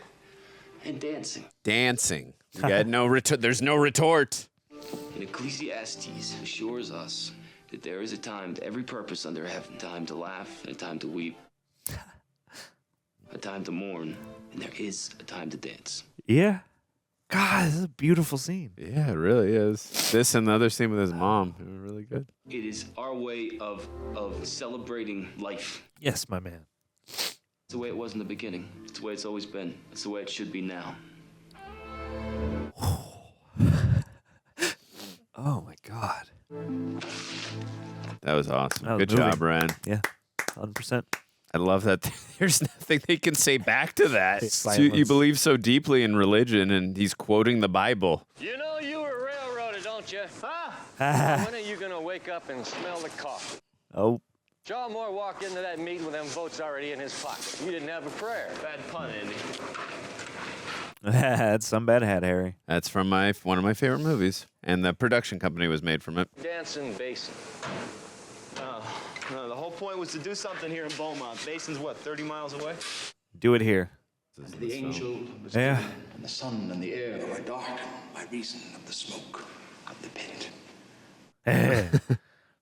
and dancing. Dancing. You got no there's no retort. And Ecclesiastes assures us that there is a time to every purpose under heaven. A time to laugh and a time to weep. A time to mourn. And there is a time to dance. Yeah. God, this is a beautiful scene. Yeah, it really is. This and the other scene with his mom, they were really good. It is our way of celebrating life. Yes, my man. It's the way it was in the beginning. It's the way it's always been. It's the way it should be now. Oh, my God. That was awesome. That was Good moving. job, Ren. Yeah, 100%. I love that there's nothing they can say back to that. Silence. You believe so deeply in religion, and he's quoting the Bible. You know you were railroaded, don't you? Huh? When are you gonna wake up and smell the coffee? Oh. John Moore walked into that meeting with them votes already in his pocket. You didn't have a prayer. Bad pun, Andy. That's some bad hat, Harry. That's from one of my favorite movies, and the production company was made from it. Dancing Basin. No, the whole point was to do something here in Beaumont. Basin's what, 30 miles away? Do it here. The angel was Yeah. given, and the sun and the air were darkened by reason of the smoke of the pit.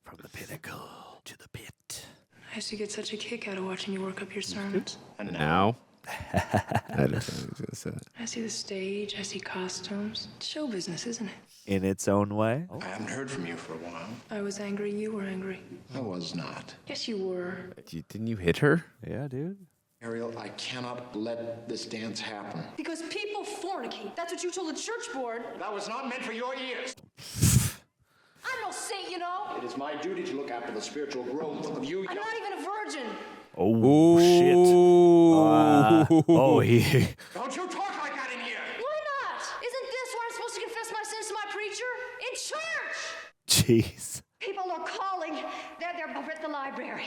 From the pinnacle to the pit. I used to get such a kick out of watching you work up your sermons. And now? I didn't know I was going to say that. I see the stage, I see costumes. It's show business, isn't it? In its own way. I haven't heard from you for a while. I was angry, you were angry. I was not. Yes, you were. Didn't you hit her? Yeah, dude. Ariel, I cannot let this dance happen. Because people fornicate. That's what you told the church board. That was not meant for your ears. I'm no saint, you know. It is my duty to look after the spiritual growth of you. I'm not even a virgin. Oh, shit. He. Don't you talk like that in here! Why not? Isn't this where I'm supposed to confess my sins to my preacher? In church! Jeez. People are calling. They're over at the library.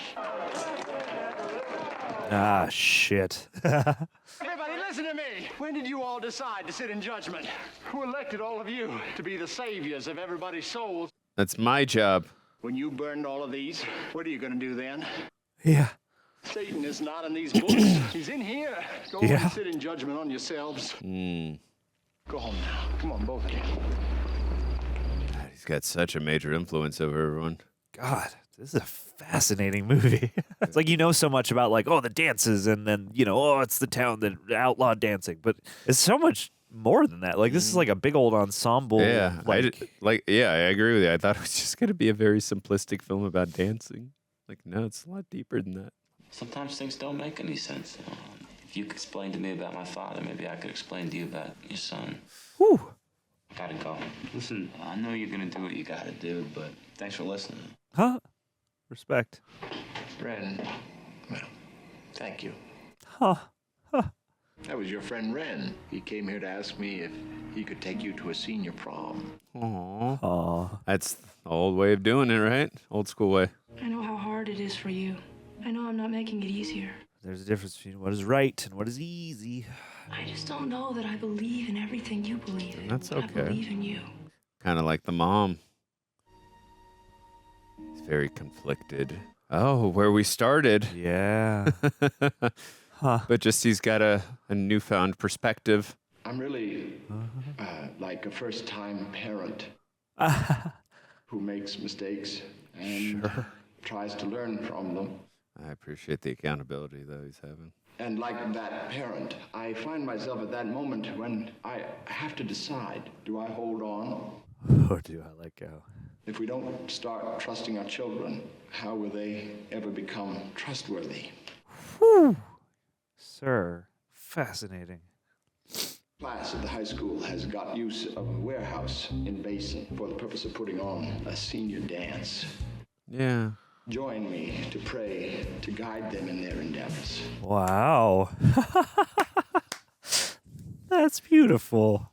Ah, shit. Everybody, listen to me. When did you all decide to sit in judgment? Who elected all of you to be the saviors of everybody's souls? That's my job. When you burned all of these, what are you going to do then? Yeah. Satan is not in these books. He's in here. Go and sit in judgment on yourselves. Go home now. Come on, both of you. God, he's got such a major influence over everyone. God, This is a fascinating movie. It's like you know so much about like, oh, the dances and then, you know, oh, it's the town that outlawed dancing. But it's so much more than that. Like this is like a big old ensemble. Yeah, I I agree with you. I thought it was just going to be a very simplistic film about dancing. Like, no, it's a lot deeper than that. Sometimes things don't make any sense. If you could explain to me about my father, maybe I could explain to you about your son. Whew. I gotta go. Listen, I know you're gonna do what you gotta do, but thanks for listening. Huh? Respect. Ren, well, thank you. Huh. That was your friend Ren. He came here to ask me if he could take you to a senior prom. Aww. That's the old way of doing it, right? Old school way. I know how hard it is for you. I know I'm not making it easier. There's a difference between what is right and what is easy. I just don't know that I believe in everything you believe in. That's I okay. believe in you. Kind of like the mom. He's very conflicted. Oh, where we started. Yeah. Huh. But just he's got a newfound perspective. I'm really like a first-time parent who makes mistakes and tries to learn from them. I appreciate the accountability, though, he's having. And like that parent, I find myself at that moment when I have to decide, do I hold on? Or do I let go? If we don't start trusting our children, how will they ever become trustworthy? Whew. Sir, fascinating. Class at the high school has got use of a warehouse in Basin for the purpose of putting on a senior dance. Yeah. Join me to pray to guide them in their endeavors. Wow. That's beautiful.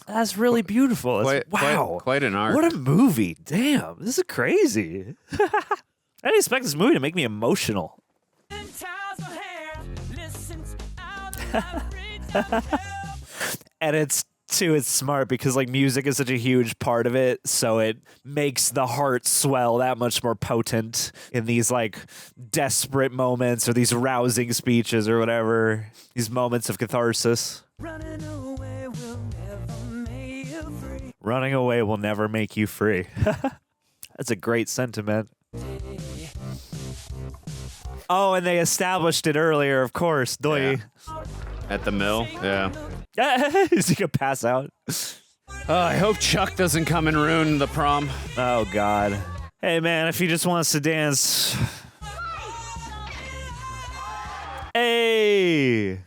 That's really beautiful. Wow. Quite an art. What a movie. Damn, this is crazy. I didn't expect this movie to make me emotional. And it's smart because like music is such a huge part of it, so it makes the heart swell that much more potent in these like desperate moments or these rousing speeches or whatever, these moments of catharsis. Running away will never make you free. That's a great sentiment. Oh, and they established it earlier, of course. Doy. Yeah. At the mill, yeah. Is he gonna pass out? I hope Chuck doesn't come and ruin the prom. Oh, God. Hey, man, if he just wants to dance. Hey!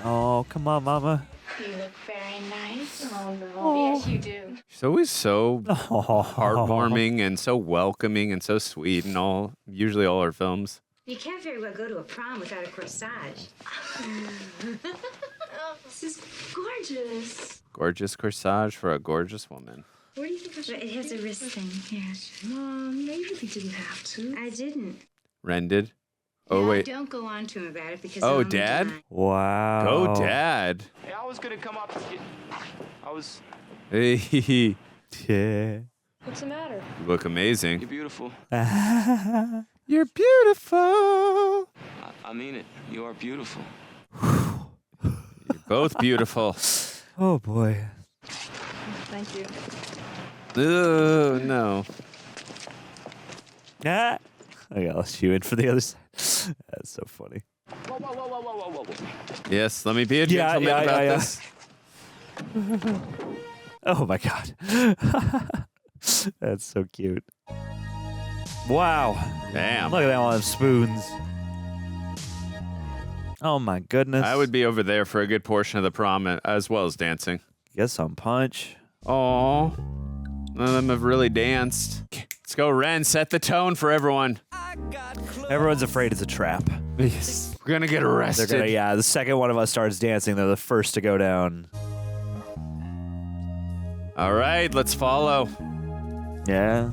Oh, come on, Mama. You look very nice. Oh, no. Oh, yes, you do. She's always so heartwarming and so welcoming and so sweet in usually all her films. You can't very well go to a prom without a corsage. This is gorgeous. Gorgeous corsage for a gorgeous woman. Where do you think I should? It has a wrist thing, yeah. Mom, you really didn't have to. I didn't. Ren did? Oh, No, wait. Don't go on to him about it because Oh, I'll Dad? die. Wow. Go, Dad. Hey, I was gonna come up to get... Hey. Yeah. What's the matter? You look amazing. You're beautiful. You're beautiful. I mean it. You are beautiful. You're both beautiful. Oh, boy. Thank you. Oh, no. Ah. Okay, I'll shoot in for the other side. That's so funny. Whoa. Yes, let me be a gentleman about this. Oh, my God. That's so cute. Wow. Damn. Look at that one of spoons. Oh, my goodness. I would be over there for a good portion of the prom as well as dancing. Get some punch. Aw. None of them have really danced. Let's go, Ren. Set the tone for everyone. Everyone's afraid it's a trap. Yes. We're going to get arrested. They're gonna, the second one of us starts dancing, they're the first to go down. All right, let's follow. Yeah.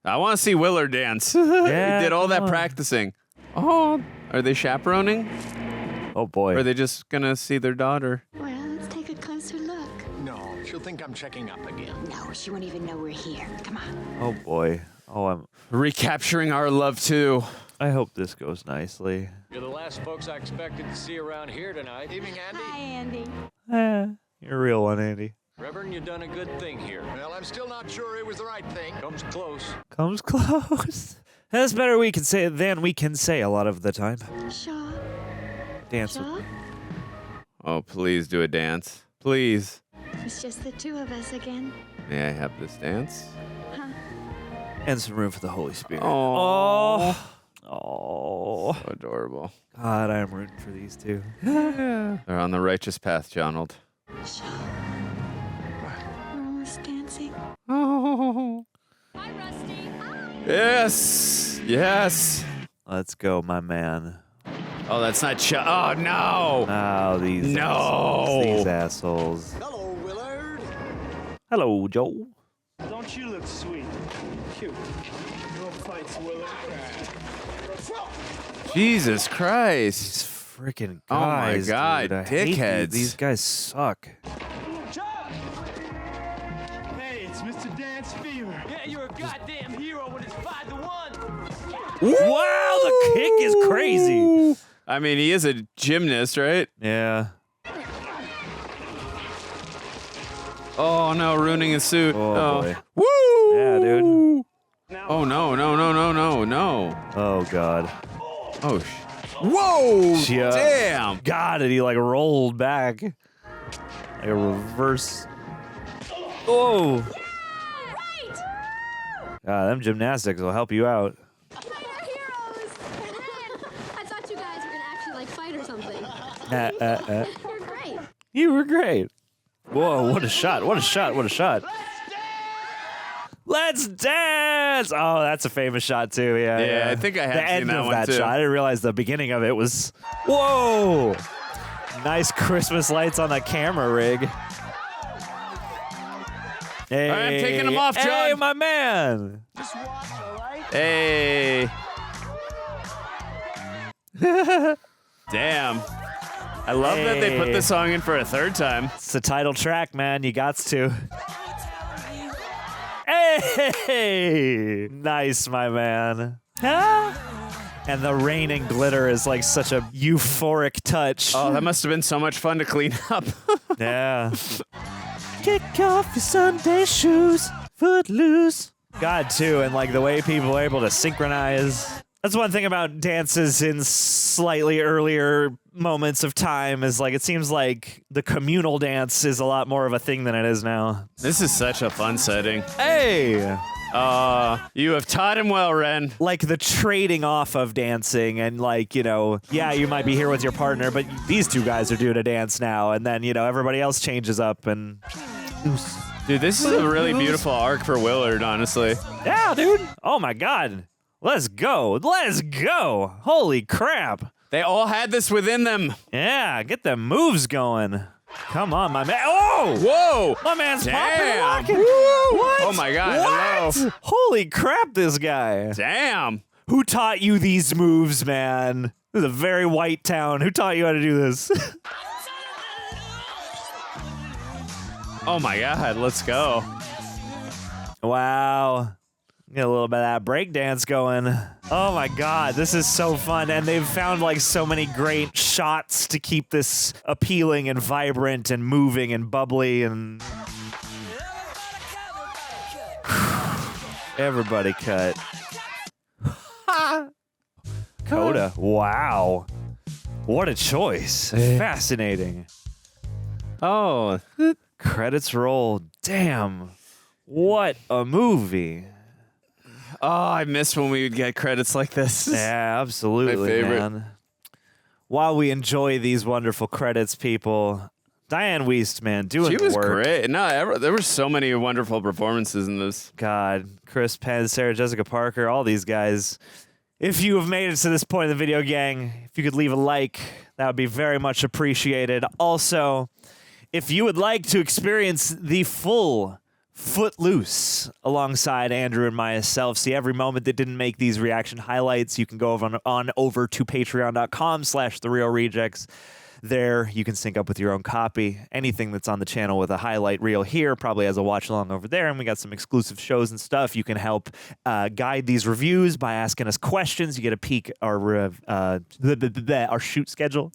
I want to see Willard dance. Yeah, He did all that come on. practicing. Oh, are they chaperoning? Oh, boy. Or are they just going to see their daughter? Well, let's take a closer look. No, she'll think I'm checking up again. No, she won't even know we're here. Come on. Oh, boy. Oh, I'm... Recapturing our love, too. I hope this goes nicely. You're the last folks I expected to see around here tonight. Evening, Andy. Hi, Andy. You're a real one, Andy. Reverend, you done a good thing here. Well, I'm still not sure it was the right thing. Comes close. Comes close. That's better than we can say a lot of the time. Shaw. Dance Shaw? with me. Oh, please do a dance. Please. It's just the two of us again. May I have this dance? Huh? And some room for the Holy Spirit. Oh. Oh. So adorable. God, I'm rooting for these two. They're on the righteous path, Jonald. Shaw. We're almost dancing. Oh. Hi, Rusty. Yes. Yes. Let's go, my man. Oh, that's not Oh, no. Oh, these assholes. These assholes. Hello, Willard. Hello, Joe. Don't you look sweet? Cute. No fights, Willard. Jesus Christ. These freaking guys. Oh, my God. Dude. I hate Dickheads. These guys suck. Hey, it's Mr. Dance Fever. Yeah, you're a goddamn hero when it's 5-1. Wow, the kick is crazy. I mean, he is a gymnast, right? Yeah. Oh, no, ruining his suit. Oh, boy. Woo! Yeah, dude. Oh, no. Oh, God. Oh, whoa! Yeah. Damn! God, and he like rolled back. Like a reverse. Oh! God, them gymnastics will help you out. You're heroes. I thought you guys were gonna actually like fight or something. You're great. You were great. Whoa, what a shot. What a shot. What a shot. Let's dance! Oh, that's a famous shot too. Yeah, Yeah, I think I have the seen end that of one, that too. shot. I didn't realize the beginning of it was. Whoa! Nice Christmas lights on the camera rig. Hey, All right, I'm taking them off, John. Hey, my man. Just watch, all right? Hey. Damn. I love that they put Hey. the song in for a third time. It's the title track, man. You gots to. Hey! Nice, my man. And the rain and glitter is like such a euphoric touch. Oh, that must have been so much fun to clean up. Yeah. Kick off your Sunday shoes, Footloose. God, too, and like the way people are able to synchronize. That's one thing about dances in slightly earlier moments of time is like it seems like the communal dance is a lot more of a thing than it is now. This is such a fun setting. Hey! You have taught him well, Ren. Like the trading off of dancing and like, you know, yeah, you might be here with your partner, but these two guys are doing a dance now. And then, you know, everybody else changes up and... Dude, this is a really beautiful arc for Willard, honestly. Yeah, dude. Oh, my God. Let's go. Let's go. Holy crap. They all had this within them. Yeah, get the moves going. Come on, my man. Oh! Whoa! My man's Damn. popping and locking. Woo! What? Oh, my God. What? Hello. Holy crap, this guy. Damn. Who taught you these moves, man? This is a very white town. Who taught you how to do this? Oh, my God. Let's go. Wow. Get a little bit of that breakdance going. Oh my God, this is so fun. And they've found like so many great shots to keep this appealing and vibrant and moving and bubbly and... Everybody cut. Coda. Wow. What a choice. Fascinating. Oh. Credits roll. Damn. What a movie. Oh, I miss when we would get credits like this. Yeah, absolutely, My favorite. man. While we enjoy these wonderful credits, people, Diane Wiest, man, doing She the was work. great. No, there were so many wonderful performances in this. God, Chris Penn, Sarah Jessica Parker, all these guys. If you have made it to this point in the video, gang, if you could leave a like, that would be very much appreciated. Also, if you would like to experience the full Footloose alongside Andrew and myself, see every moment that didn't make these reaction highlights, you can go on over to patreon.com/therealrejects. There, you can sync up with your own copy. Anything that's on the channel with a highlight reel here probably has a watch along over there, and we got some exclusive shows and stuff. You can help guide these reviews by asking us questions. You get a peek our shoot schedule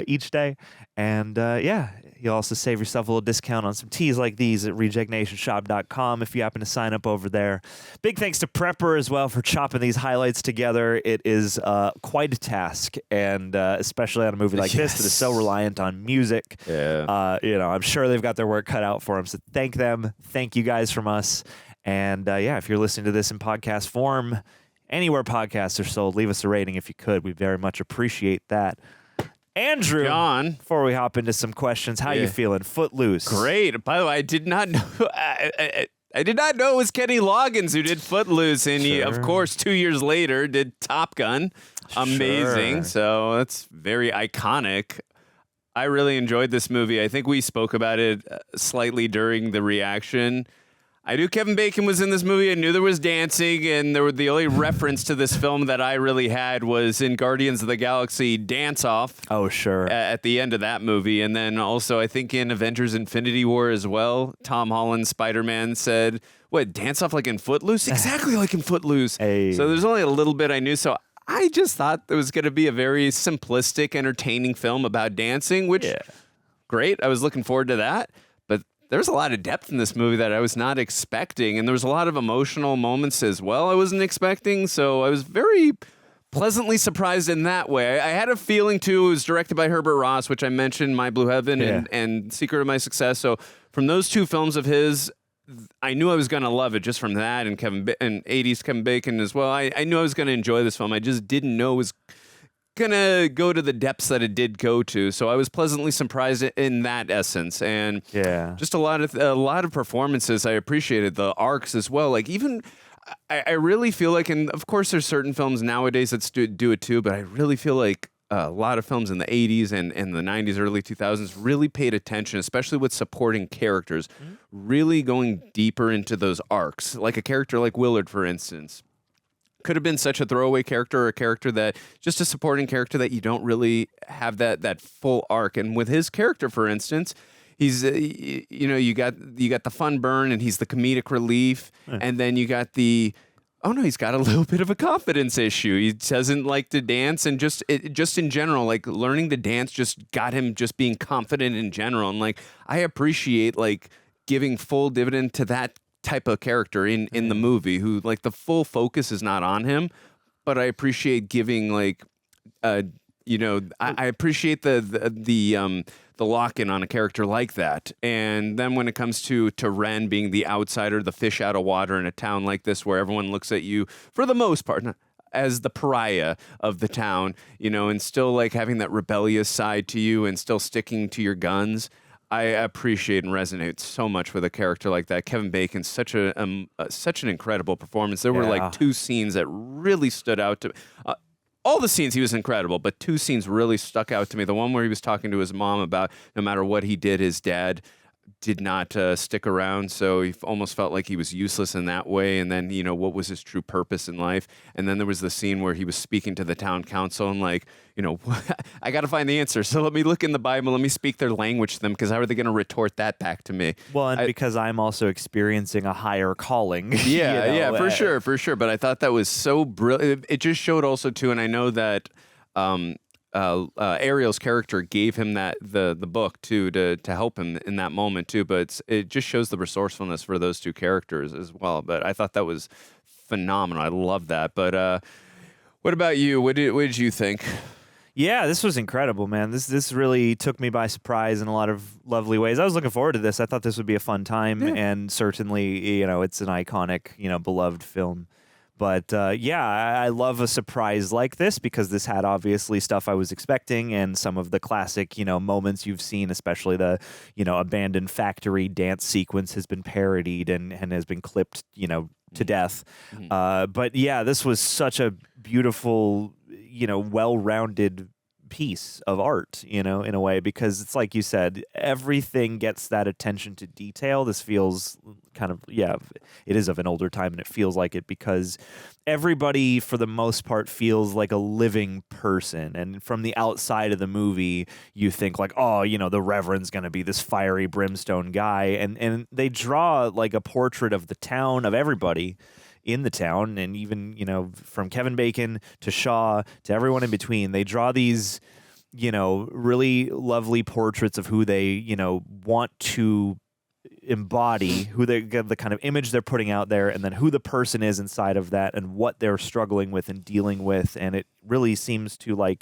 each day, and yeah, You'll also save yourself a little discount on some teas like these at rejectnationshop.com if you happen to sign up over there. Big thanks to Prepper as well for chopping these highlights together. It is quite a task, and especially on a movie like this that is so reliant on music. Yeah. I'm sure they've got their work cut out for them. So thank them. Thank you guys from us. And if you're listening to this in podcast form, anywhere podcasts are sold, leave us a rating if you could. We very much appreciate that. Andrew, John, before we hop into some questions, how you feeling? Footloose. Great. By the way, I did not know. I did not know it was Kenny Loggins who did Footloose, and he, of course, 2 years later did Top Gun. Amazing. Sure. So that's very iconic. I really enjoyed this movie. I think we spoke about it slightly during the reaction. I knew Kevin Bacon was in this movie. I knew there was dancing, and the only reference to this film that I really had was in Guardians of the Galaxy Dance Off. Oh, sure. At the end of that movie. And then also, I think in Avengers Infinity War as well, Tom Holland's Spider-Man said, what, Dance Off like in Footloose? Exactly like in Footloose. Hey. So there's only a little bit I knew. So I just thought it was going to be a very simplistic, entertaining film about dancing, which, great. I was looking forward to that. There's a lot of depth in this movie that I was not expecting, and there was a lot of emotional moments as well I wasn't expecting, so I was very pleasantly surprised in that way. I had a feeling, too, it was directed by Herbert Ross, which I mentioned, My Blue Heaven and Secret of My Success, so from those two films of his, I knew I was going to love it just from that, and 80s Kevin Bacon as well. I knew I was going to enjoy this film. I just didn't know it was gonna go to the depths that it did go to, so I was pleasantly surprised in that essence, and just a lot of performances. I appreciated the arcs as well. Like even, I really feel like, and of course there's certain films nowadays that do it too, but I really feel like a lot of films in the 80s and the 90s, early 2000s really paid attention, especially with supporting characters, really going deeper into those arcs. Like a character like Willard, for instance. Could have been such a throwaway character, or a character that just a supporting character that you don't really have that full arc. And with his character, for instance, he's you got the fun burn, and he's the comedic relief, and then you got he's got a little bit of a confidence issue. He doesn't like to dance, and just in general, like learning to dance just got him just being confident in general. And like I appreciate like giving full dividend to that type of character in the movie, who like the full focus is not on him, but I appreciate giving like I appreciate the lock-in on a character like that. And then when it comes to Ren being the outsider, the fish out of water in a town like this where everyone looks at you for the most part as the pariah of the town, and still like having that rebellious side to you and still sticking to your guns. I appreciate and resonate so much with a character like that. Kevin Bacon's such an incredible performance. There were like two scenes that really stood out to me. All the scenes he was incredible, but two scenes really stuck out to me. The one where he was talking to his mom about no matter what he did, his dad did not stick around, so he almost felt like he was useless in that way. And then, what was his true purpose in life? And then there was the scene where he was speaking to the town council and like, I got to find the answer. So let me look in the Bible. Let me speak their language to them, because how are they going to retort that back to me? Well, and because I'm also experiencing a higher calling. Yeah, for sure. But I thought that was so brilliant. It just showed also too, and I know that Ariel's character gave him the book too to help him in that moment too, but it just shows the resourcefulness for those two characters as well. But I thought that was phenomenal. I love that. But what about you? What did you think? Yeah, this was incredible, man. This really took me by surprise in a lot of lovely ways. I was looking forward to this. I thought this would be a fun time, and certainly, it's an iconic, beloved film. But I love a surprise like this, because this had obviously stuff I was expecting, and some of the classic, moments you've seen, especially the, abandoned factory dance sequence has been parodied and has been clipped, to death. But yeah, this was such a beautiful, well-rounded piece of art, in a way, because it's like you said, everything gets that attention to detail. This feels kind of, it is of an older time, and it feels like it because everybody, for the most part, feels like a living person. And from the outside of the movie, you think like, oh, the Reverend's going to be this fiery brimstone guy. And they draw like a portrait of the town, of everybody in the town, and even, from Kevin Bacon to Shaw to everyone in between. They draw these really lovely portraits of who they, want to embody, who they get, the kind of image they're putting out there, and then who the person is inside of that and what they're struggling with and dealing with. And it really seems to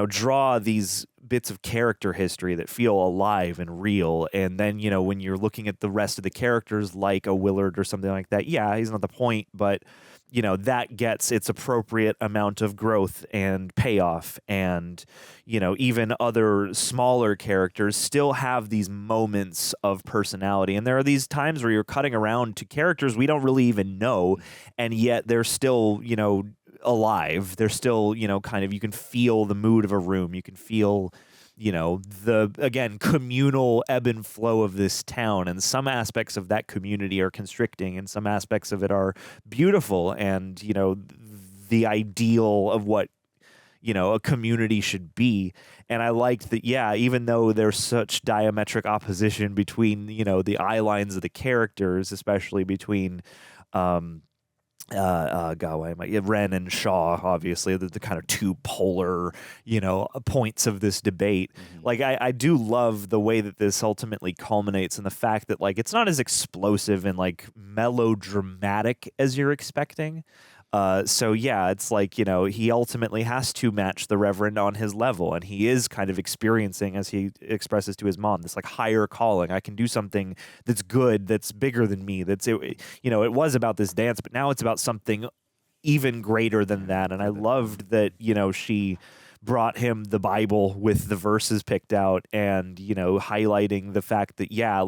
draw these bits of character history that feel alive and real. And then, when you're looking at the rest of the characters like a Willard or something like that, yeah, he's not the point, but that gets its appropriate amount of growth and payoff. And, even other smaller characters still have these moments of personality. And there are these times where you're cutting around to characters we don't really even know, and yet they're still, alive. They're still, kind of, you can feel the mood of a room. You can feel, the, again, communal ebb and flow of this town. And some aspects of that community are constricting, and some aspects of it are beautiful. And, the ideal of what, a community should be. And I liked that, yeah, even though there's such diametric opposition between, the eye lines of the characters, especially between, Ren and Shaw, obviously, the kind of two polar, points of this debate. Like, I do love the way that this ultimately culminates, and the fact that, it's not as explosive and, melodramatic as you're expecting. So yeah, it's he ultimately has to match the Reverend on his level, and he is kind of experiencing, as he expresses to his mom, this higher calling. I can do something that's good, that's bigger than me. It was about this dance, but now it's about something even greater than that. And I loved that, she brought him the Bible with the verses picked out, and, highlighting the fact that, yeah,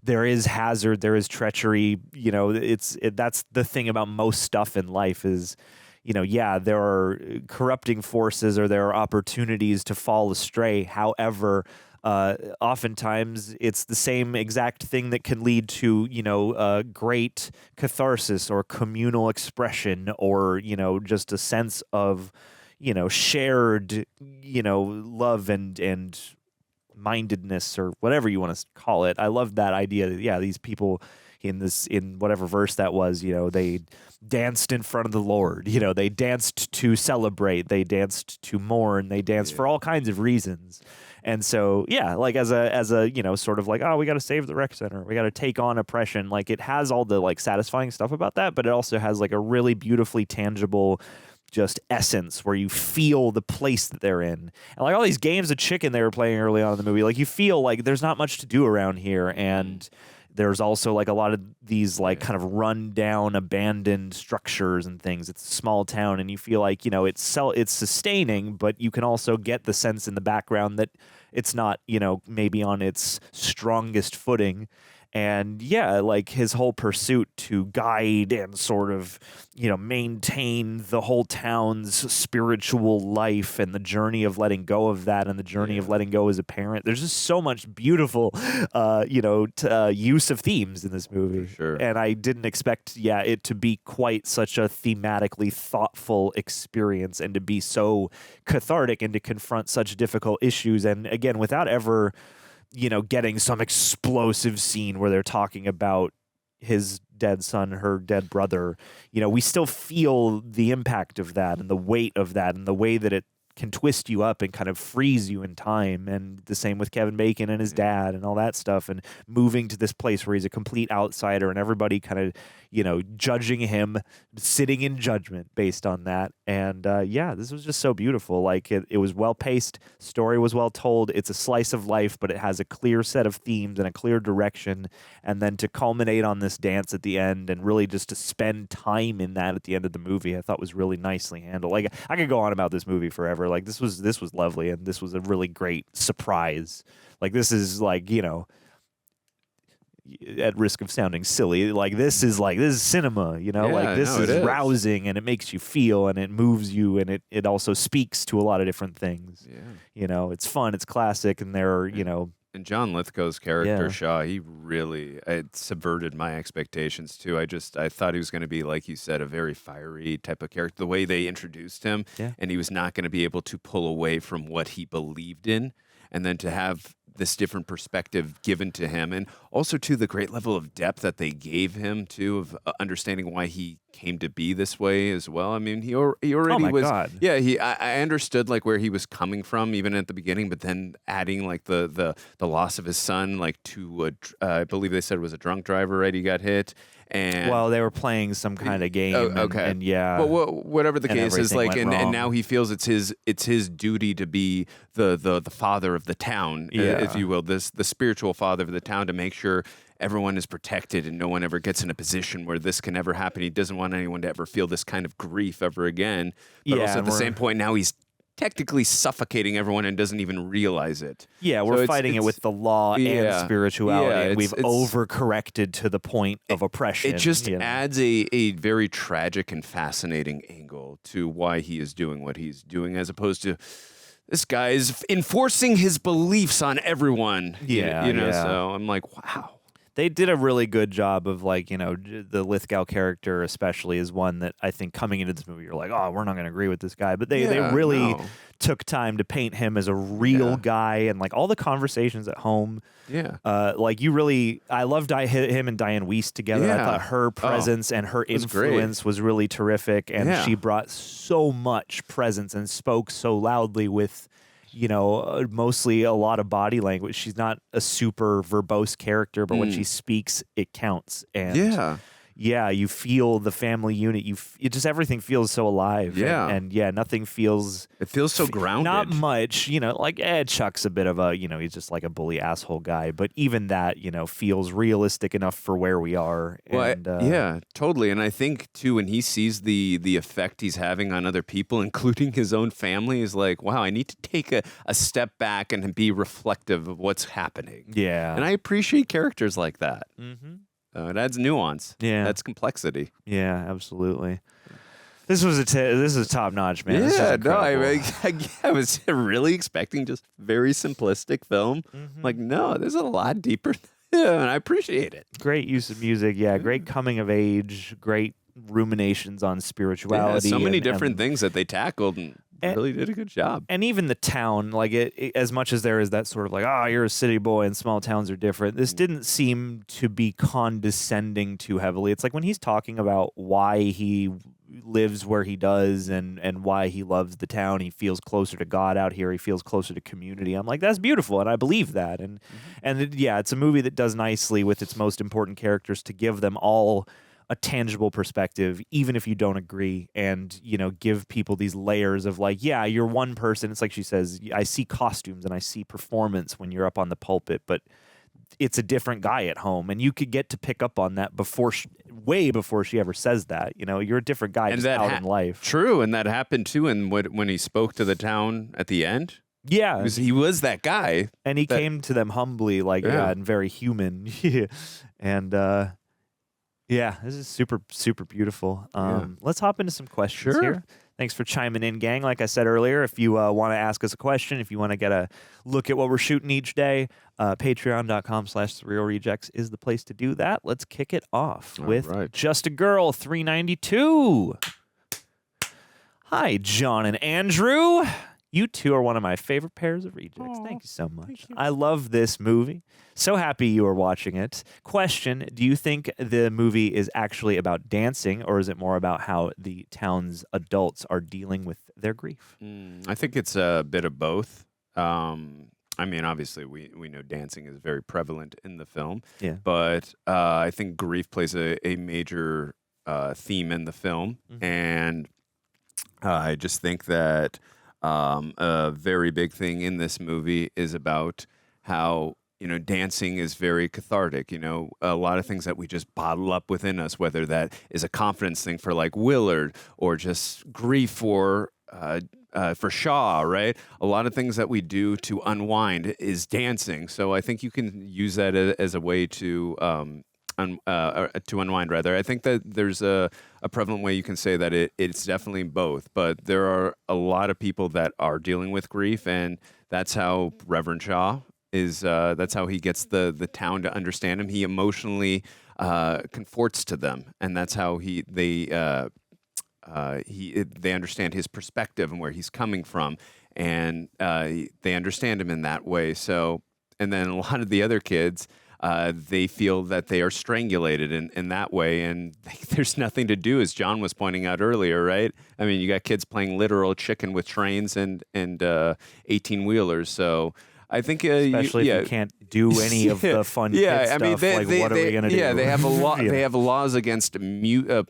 there is hazard, there is treachery. That's the thing about most stuff in life is, there are corrupting forces, or there are opportunities to fall astray. However, oftentimes it's the same exact thing that can lead to, great catharsis or communal expression, or, just a sense of, shared, love and mindedness, or whatever you want to call it. I love that idea that, yeah, these people in whatever verse that was, they danced in front of the Lord, they danced to celebrate, they danced to mourn, they danced for all kinds of reasons. And so, yeah, as a sort of oh, we got to save the rec center, we got to take on oppression. It has all the satisfying stuff about that, but it also has a really beautifully tangible just essence where you feel the place that they're in. And all these games of chicken they were playing early on in the movie, you feel there's not much to do around here. And there's also a lot of these kind of run down, abandoned structures and things. It's a small town, and you feel it's sustaining, but you can also get the sense in the background that it's not, maybe on its strongest footing. And yeah, his whole pursuit to guide and sort of, maintain the whole town's spiritual life, and the journey of letting go of that, and the journey of letting go as a parent. There's just so much beautiful, use of themes in this movie. For sure. And I didn't expect, it to be quite such a thematically thoughtful experience, and to be so cathartic, and to confront such difficult issues. And again, without ever getting some explosive scene where they're talking about his dead son, her dead brother. We still feel the impact of that, and the weight of that, and the way that it can twist you up and kind of freeze you in time. And the same with Kevin Bacon and his dad and all that stuff, and moving to this place where he's a complete outsider, and everybody kind of, judging him, sitting in judgment based on that. And yeah, this was just so beautiful. It was well paced, story was well told. It's a slice of life, but it has a clear set of themes and a clear direction. And then to culminate on this dance at the end, and really just to spend time in that at the end of the movie, I thought was really nicely handled. I could go on about this movie forever. This was lovely, and this was a really great surprise. This is at risk of sounding silly, this is cinema, this is rousing, and it makes you feel, and it moves you, and it also speaks to a lot of different things. It's fun, it's classic, and there are, And John Lithgow's character, Shaw, he really subverted my expectations too. I thought he was going to be, like you said, a very fiery type of character. The way they introduced him, and he was not going to be able to pull away from what he believed in, and then to have this different perspective given to him, and also to the great level of depth that they gave him too, of understanding why he came to be this way as well. I mean, he already my was. God. Yeah, I understood like where he was coming from even at the beginning, but then adding like the loss of his son, like to I believe they said it was a drunk driver, right? He got hit. And Well, they were playing some kind of game. okay. And yeah. But whatever the and case is, everything like, went and wrong. now he feels it's his duty to be the father of the town, if you will, the spiritual father of the town, to make sure everyone is protected and no one ever gets in a position where this can ever happen. He doesn't want anyone to ever feel this kind of grief ever again. But Yeah, also at and the we're- same point, now he's technically suffocating everyone and doesn't even realize it. Yeah, So we're fighting it with the law and yeah, spirituality, yeah, and we've it's- overcorrected to the point of oppression. It just you know? adds a very tragic and fascinating angle to why he is doing what he's doing, as opposed to this guy's enforcing his beliefs on everyone. Yeah, you know. yeah. So I'm like, wow. They did a really good job of, like, you know, the Lithgow character especially is one that I think coming into this movie you're like, oh, we're not going to agree with this guy. But they really took time to paint him as a real guy, and like all the conversations at home. Yeah. Like I loved him and Diane Wiest together. I thought her presence and her was great. influence was really terrific. And she brought so much presence and spoke so loudly with, you know, mostly a lot of body language. She's not a super verbose character, but when she speaks, it counts. And you feel the family unit. It just everything feels so alive. Yeah. and nothing feels. It feels so grounded. Not much, you know. Like Chuck's a bit of a, you know, he's just like a bully asshole guy. But even that, you know, feels realistic enough for where we are. Well, And, yeah, totally. And I think too, when he sees the effect he's having on other people, including his own family, is like, wow, I need to take a step back and be reflective of what's happening. Yeah. And I appreciate characters like that. Mm-hmm. It adds nuance. Yeah. That's complexity. Yeah, absolutely. This is top notch, man. This is Yeah, no, incredible. I was really expecting just very simplistic film. Like, no, there's a lot deeper. Yeah, and I appreciate it. Great use of music. Yeah, great coming of age. Great ruminations on Yeah, spirituality. so many and- different and- things that they tackled and really did a good job. And even the town, like it, as much as there is that sort of like, you're a city boy and small towns are different, this didn't seem to be condescending too heavily. It's like when he's talking about why he lives where he does and why he loves the town, he feels closer to God out here, he feels closer to community. I'm like, that's beautiful, and I believe that. And it's a movie that does nicely with its most important characters to give them all a tangible perspective, even if you don't agree, and, you know, give people these layers of like, yeah, you're one person. It's like she says, I see costumes and I see performance when you're up on the pulpit, but it's a different guy at home, and you could get to pick up on that way before she ever says that. You know, you're a different guy just out in life. True, and that happened too. And when he spoke to the town at the end, yeah, he was that guy, and he came to them humbly, like and very human, and. Yeah, this is super, super beautiful. Let's hop into some questions here. Thanks for chiming in, gang. Like I said earlier, if you want to ask us a question, if you want to get a look at what we're shooting each day, patreon.com/3rejects is the place to do that. Let's kick it off with Just a Girl 392. Hi, John and Andrew. You two are one of my favorite pairs of rejects. Thank you so much. I love this movie. So happy you are watching it. Question, do you think the movie is actually about dancing, or is it more about how the town's adults are dealing with their grief? I think it's a bit of both. I mean, obviously, we know dancing is very prevalent in the film. Yeah. But I think grief plays a major theme in the film. And I just think that a very big thing in this movie is about how, you know, dancing is very cathartic. You know, a lot of things that we just bottle up within us, whether that is a confidence thing for like Willard or just grief for Shaw, right? A lot of things that we do to unwind is dancing. So I think you can use that as a way to unwind, rather. I think that there's a prevalent way you can say that it's definitely both, but there are a lot of people that are dealing with grief, and that's how Reverend Shaw is. That's how he gets the town to understand him. He emotionally conforts to them, and that's how they understand his perspective and where he's coming from, and they understand him in that way. So, and then a lot of the other kids, they feel that they are strangulated in that way, and there's nothing to do, as John was pointing out earlier, right? I mean, you got kids playing literal chicken with trains and 18-wheelers, so I think especially if you can't do any of the fun kid stuff. What are we gonna do? Yeah, they have a law. They have laws against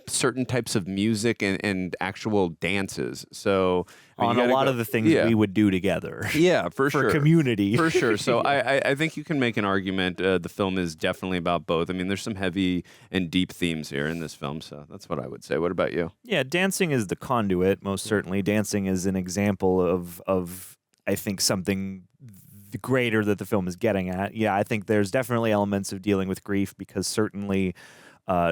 certain types of music and actual dances. So on a lot of the things we would do together. Yeah, for sure. For community. For sure. So I think you can make an argument. The film is definitely about both. I mean, there's some heavy and deep themes here in this film. So that's what I would say. What about you? Yeah, dancing is the conduit, most certainly. Dancing is an example of I think, something greater that the film is getting at. Yeah, I think there's definitely elements of dealing with grief, because certainly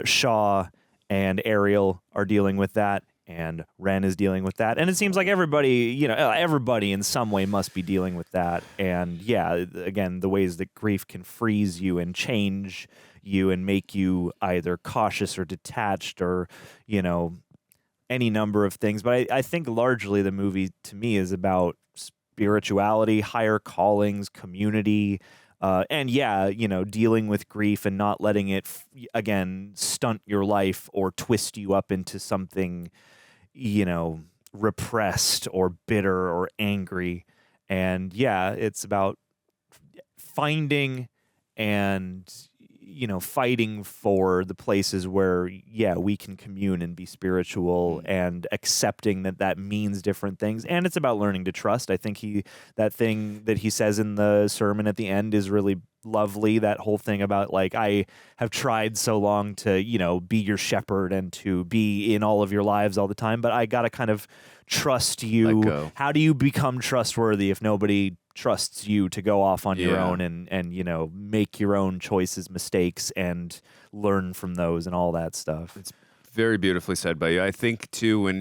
Shaw and Ariel are dealing with that, and Ren is dealing with that, and it seems like everybody in some way must be dealing with that. And yeah, again, the ways that grief can freeze you and change you and make you either cautious or detached, or any number of things. But I think largely the movie to me is about spirituality, higher callings, community, and dealing with grief and not letting it again stunt your life or twist you up into something repressed or bitter or angry. And yeah, it's about finding and fighting for the places where we can commune and be spiritual, and accepting that means different things. And it's about learning to trust. I think that thing that he says in the sermon at the end is really lovely. That whole thing about I have tried so long to be your shepherd and to be in all of your lives all the time, but I gotta kind of trust you. Let go. How do you become trustworthy if nobody trusts you to go off on your own and make your own choices, mistakes, and learn from those and all that stuff? It's very beautifully said by you. I think too, when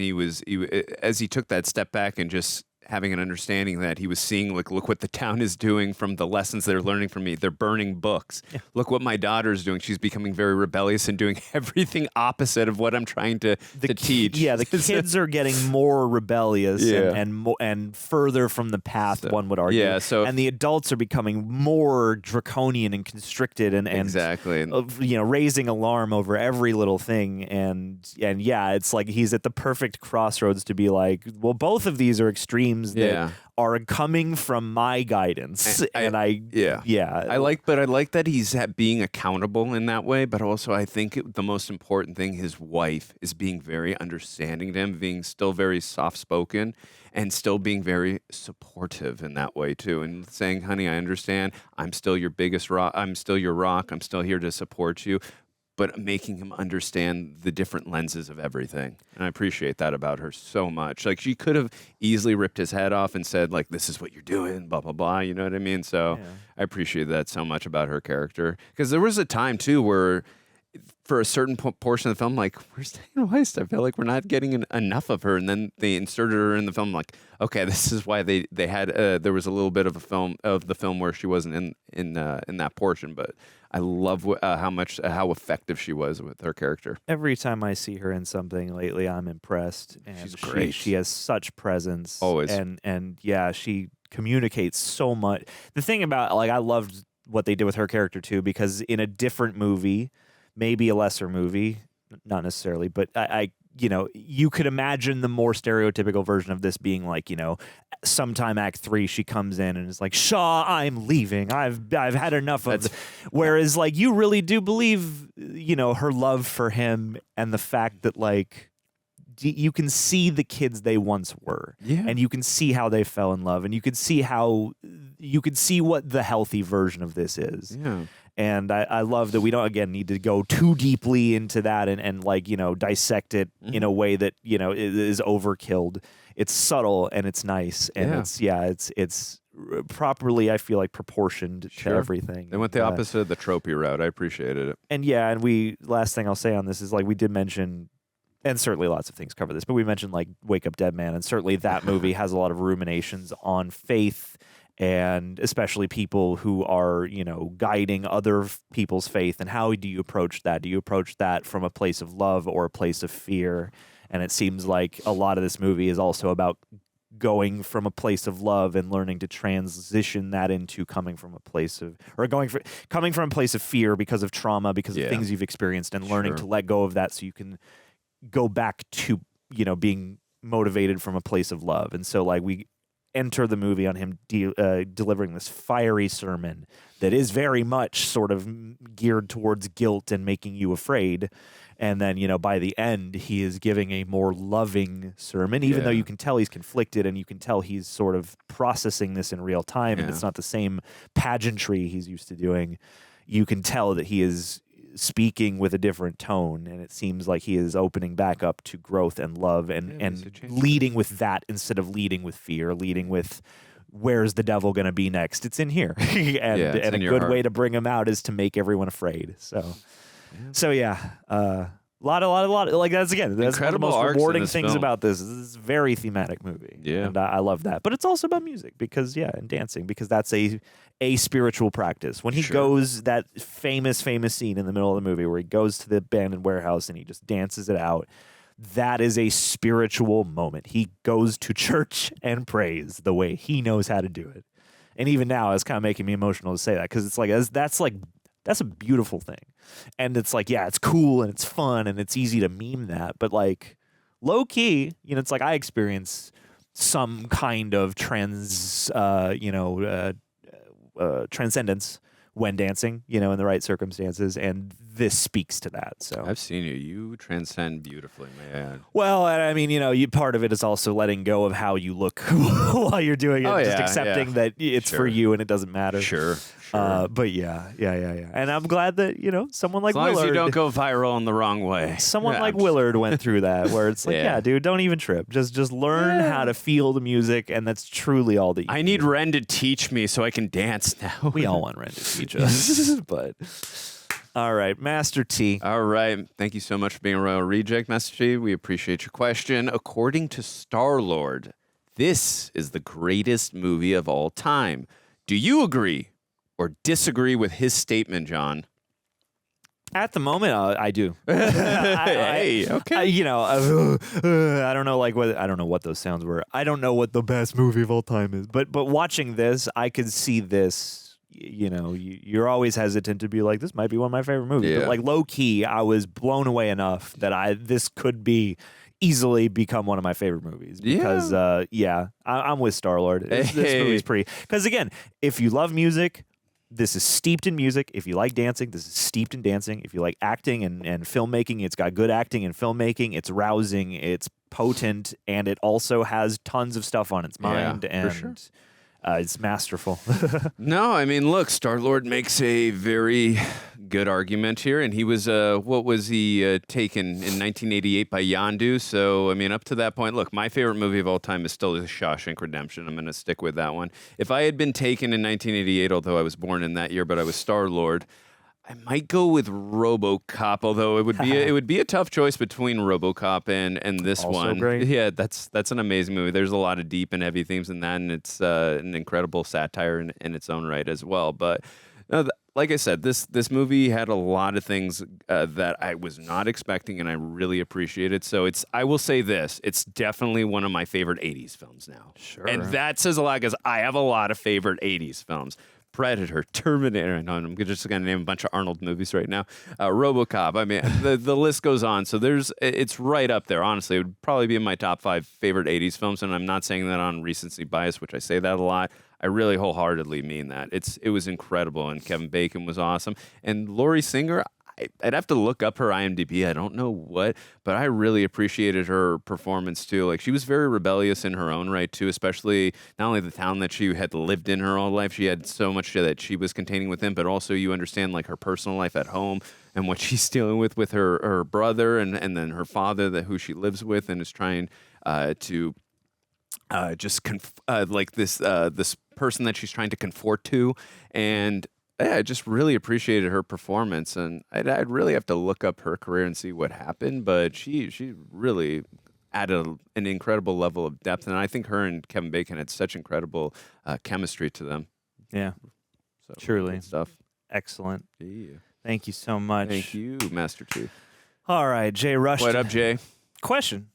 as he took that step back and just having an understanding that he was seeing, look what the town is doing from the lessons they're learning from me. They're burning books. Yeah. Look what my daughter's doing. She's becoming very rebellious and doing everything opposite of what I'm trying to teach. Yeah, the kids are getting more rebellious and further from the path, one would argue. Yeah, and the adults are becoming more draconian and constricted and exactly. Raising alarm over every little thing. And yeah, it's like he's at the perfect crossroads to be like, well, both of these are extremes that are coming from my guidance, I like that he's being accountable in that way. But also, I think the most important thing, his wife is being very understanding to him, being still very soft spoken, and still being very supportive in that way too, and saying, "Honey, I understand. I'm still your biggest rock. I'm still your rock. I'm still here to support you." But making him understand the different lenses of everything. And I appreciate that about her so much. Like, she could have easily ripped his head off and said, this is what you're doing, blah, blah, blah. You know what I mean? So I appreciate that so much about her character. Because there was a time, too, where for a certain portion of the film, where's Diane Weist? I feel like we're not getting enough of her. And then they inserted her in the film, okay, this is why they had, there was a little bit of the film where she wasn't in that portion. But I love how effective she was with her character. Every time I see her in something lately, I'm impressed. And she's great. She has such presence. Always. And yeah, she communicates so much. The thing about, I loved what they did with her character too, because in a different movie, maybe a lesser movie, not necessarily, but you could imagine the more stereotypical version of this being sometime Act 3 she comes in and is like, Shaw, I'm leaving. I've had enough of it. Whereas you really do believe, her love for him and the fact that you can see the kids they once were, and you can see how they fell in love, and you could see what the healthy version of this is. Yeah. And I love that we don't, again, need to go too deeply into that and dissect it in a way that, is overkilled. It's subtle and it's nice. And it's properly, I feel proportioned to everything. They went the opposite of the tropey route. I appreciated it. And last thing I'll say on this is we did mention, and certainly lots of things cover this, but we mentioned Wake Up Dead Man. And certainly that movie has a lot of ruminations on faith, and especially people who are, guiding other people's faith. And how do you approach that? Do you approach that from a place of love or a place of fear? And it seems like a lot of this movie is also about going from a place of love and learning to transition that into coming from a place of fear because of trauma, because of things you've experienced, and learning to let go of that so you can go back to, being motivated from a place of love. And so like we enter the movie on him delivering this fiery sermon that is very much sort of geared towards guilt and making you afraid. And then, by the end, he is giving a more loving sermon, even though you can tell he's conflicted and you can tell he's sort of processing this in real time. And it's not the same pageantry he's used to doing. You can tell that he is speaking with a different tone, and it seems like he is opening back up to growth and love and leading with that instead of leading with fear, leading with where's the devil going to be next? It's in here. and a good way to bring him out is to make everyone afraid. So a lot like that's one of the most rewarding things about this. This is a very thematic movie. Yeah. And I love that. But it's also about music and dancing, because that's a spiritual practice. When he goes, that famous scene in the middle of the movie where he goes to the abandoned warehouse and he just dances it out, that is a spiritual moment. He goes to church and prays the way he knows how to do it. And even now, it's kind of making me emotional to say that, because it's like that's a beautiful thing. And it's like, it's cool and it's fun and it's easy to meme that. But like low key, it's like I experience some kind of transcendence when dancing, in the right circumstances. And this speaks to that. So I've seen you. You transcend beautifully, may I add. Well, and I mean, part of it is also letting go of how you look while you're doing it. Just accepting that it's for you and it doesn't matter. Sure. But yeah. And I'm glad that, someone like Willard. As long as you don't go viral in the wrong way. Someone like Willard went through that, where it's like, dude, don't even trip. Just learn how to feel the music, and that's truly all that you need Ren to teach me so I can dance now. We all want Ren to teach us. But all right, Master T. All right. Thank you so much for being a Royal Reject, Master T. We appreciate your question. According to Star-Lord, this is the greatest movie of all time. Do you agree or disagree with his statement, John? At the moment, I do. Hey, okay. I don't know, I don't know what those sounds were. I don't know what the best movie of all time is. But watching this, I could see this. You're always hesitant to be like, this might be one of my favorite movies. Yeah. But like low key, I was blown away enough that this could be easily become one of my favorite movies. Because I'm with Star-Lord. This movie's pretty. Because again, if you love music, this is steeped in music. If you like dancing, this is steeped in dancing. If you like acting and filmmaking, it's got good acting and filmmaking. It's rousing, it's potent, and it also has tons of stuff on its mind. For sure. It's masterful. No, I mean, look, Star-Lord makes a very good argument here, and he was, what was he taken in 1988 by Yondu? So, I mean, up to that point, look, my favorite movie of all time is still The Shawshank Redemption. I'm going to stick with that one. If I had been taken in 1988, although I was born in that year, but I was Star-Lord, I might go with RoboCop, although it would be a tough choice between RoboCop and this also one. Great. Yeah, that's an amazing movie. There's a lot of deep and heavy themes in that, and it's an incredible satire in its own right as well. But like I said, this movie had a lot of things that I was not expecting, and I really appreciate it. So I will say this: it's definitely one of my favorite '80s films now. Sure, and that says a lot because I have a lot of favorite '80s films. Predator, Terminator. No, I'm just going to name a bunch of Arnold movies right now. RoboCop. I mean, the list goes on. So it's right up there. Honestly, it would probably be in my top 5 favorite 80s films, and I'm not saying that on recency bias, which I say that a lot. I really wholeheartedly mean that. It was incredible, and Kevin Bacon was awesome. And Laurie Singer, I'd have to look up her IMDb. I don't know what, but I really appreciated her performance too. Like, she was very rebellious in her own right too, especially not only the town that she had lived in her whole life. She had so much that she was containing within, but also you understand like her personal life at home and what she's dealing with her brother and then her father who she lives with and is trying to this person that she's trying to conform to. And I just really appreciated her performance, and I'd really have to look up her career and see what happened, but she really added an incredible level of depth, and I think her and Kevin Bacon had such incredible chemistry to them. Yeah, so, truly. Good stuff. Excellent. Yeah. Thank you so much. Thank you, Master Chief. All right, Jay Rushton. What up, Jay? Question.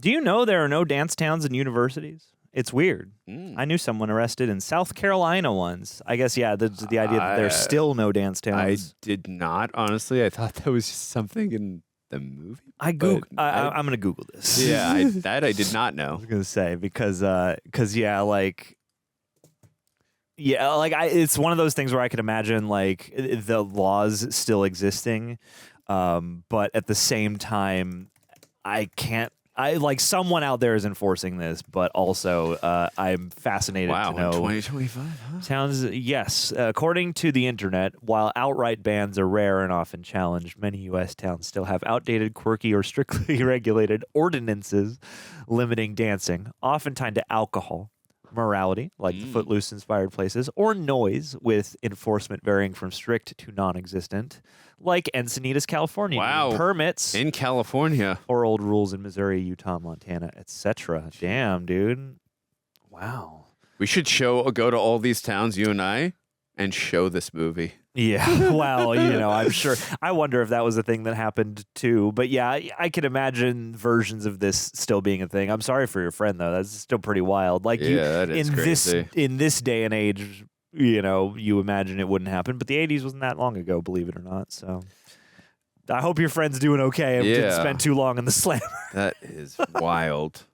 Do you know there are no dance towns in universities? it's weird. I knew someone arrested in South Carolina once. I guess, yeah, the idea that there's still no dance I towns. did not, honestly. I thought that was just something in the movie. I'm going to Google this. Yeah, I did not know. I was going to say, because yeah, like... Yeah, like it's one of those things where I could imagine like the laws still existing, but at the same time, someone out there is enforcing this, but also I'm fascinated to know. 2025, huh? Towns, yes. According to the internet, while outright bans are rare and often challenged, many U.S. towns still have outdated, quirky, or strictly regulated ordinances limiting dancing, often tied to alcohol, morality, like the Footloose-inspired places, or noise, with enforcement varying from strict to non-existent, like Encinitas, California. Wow. Permits. In California. Or old rules in Missouri, Utah, Montana, etc. Damn, dude. Wow. We should go to all these towns, you and I, and show this movie. Yeah, well, I'm sure. I wonder if that was a thing that happened too. But yeah, I could imagine versions of this still being a thing. I'm sorry for your friend though. That's still pretty wild. Like that is crazy. In this day and age, you imagine it wouldn't happen. But the 80s wasn't that long ago, believe it or not. So I hope your friend's doing okay and didn't spend too long in the slammer. That is wild.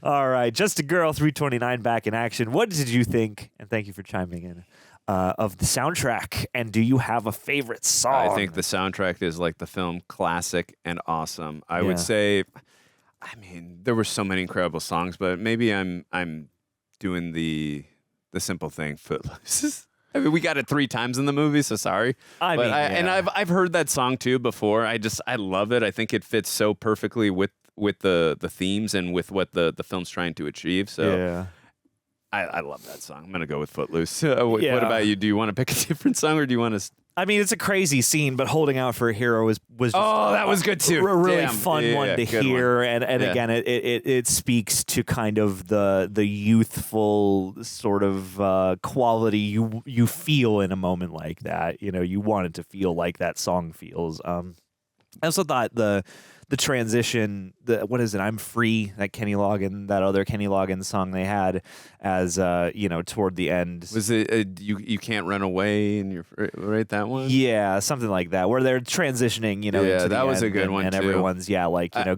All right, Just a Girl 329 back in action. What did you think? And thank you for chiming in. Of the soundtrack, and do you have a favorite song? I think the soundtrack is like the film classic and awesome. I would say, I mean, there were so many incredible songs, but maybe I'm doing the simple thing, Footloose. I mean, we got it 3 times in the movie, so sorry. And I've heard that song too before. I love it. I think it fits so perfectly with the themes and with what the film's trying to achieve. So yeah. I love that song. I'm going to go with Footloose. What about you? Do you want to pick a different song or do you want to... I mean, it's a crazy scene, but Holding Out for a Hero was just that was good too. A really fun one to hear. And again, it speaks to kind of the youthful sort of quality you feel in a moment like that. You wanted to feel like that song feels. I also thought the transition, what is it? I'm Free, that other Kenny Loggins song they had as, toward the end. Was it You Can't Run Away and you're right, that one? Yeah, something like that, where they're transitioning, into that was a good one and too. Everyone's,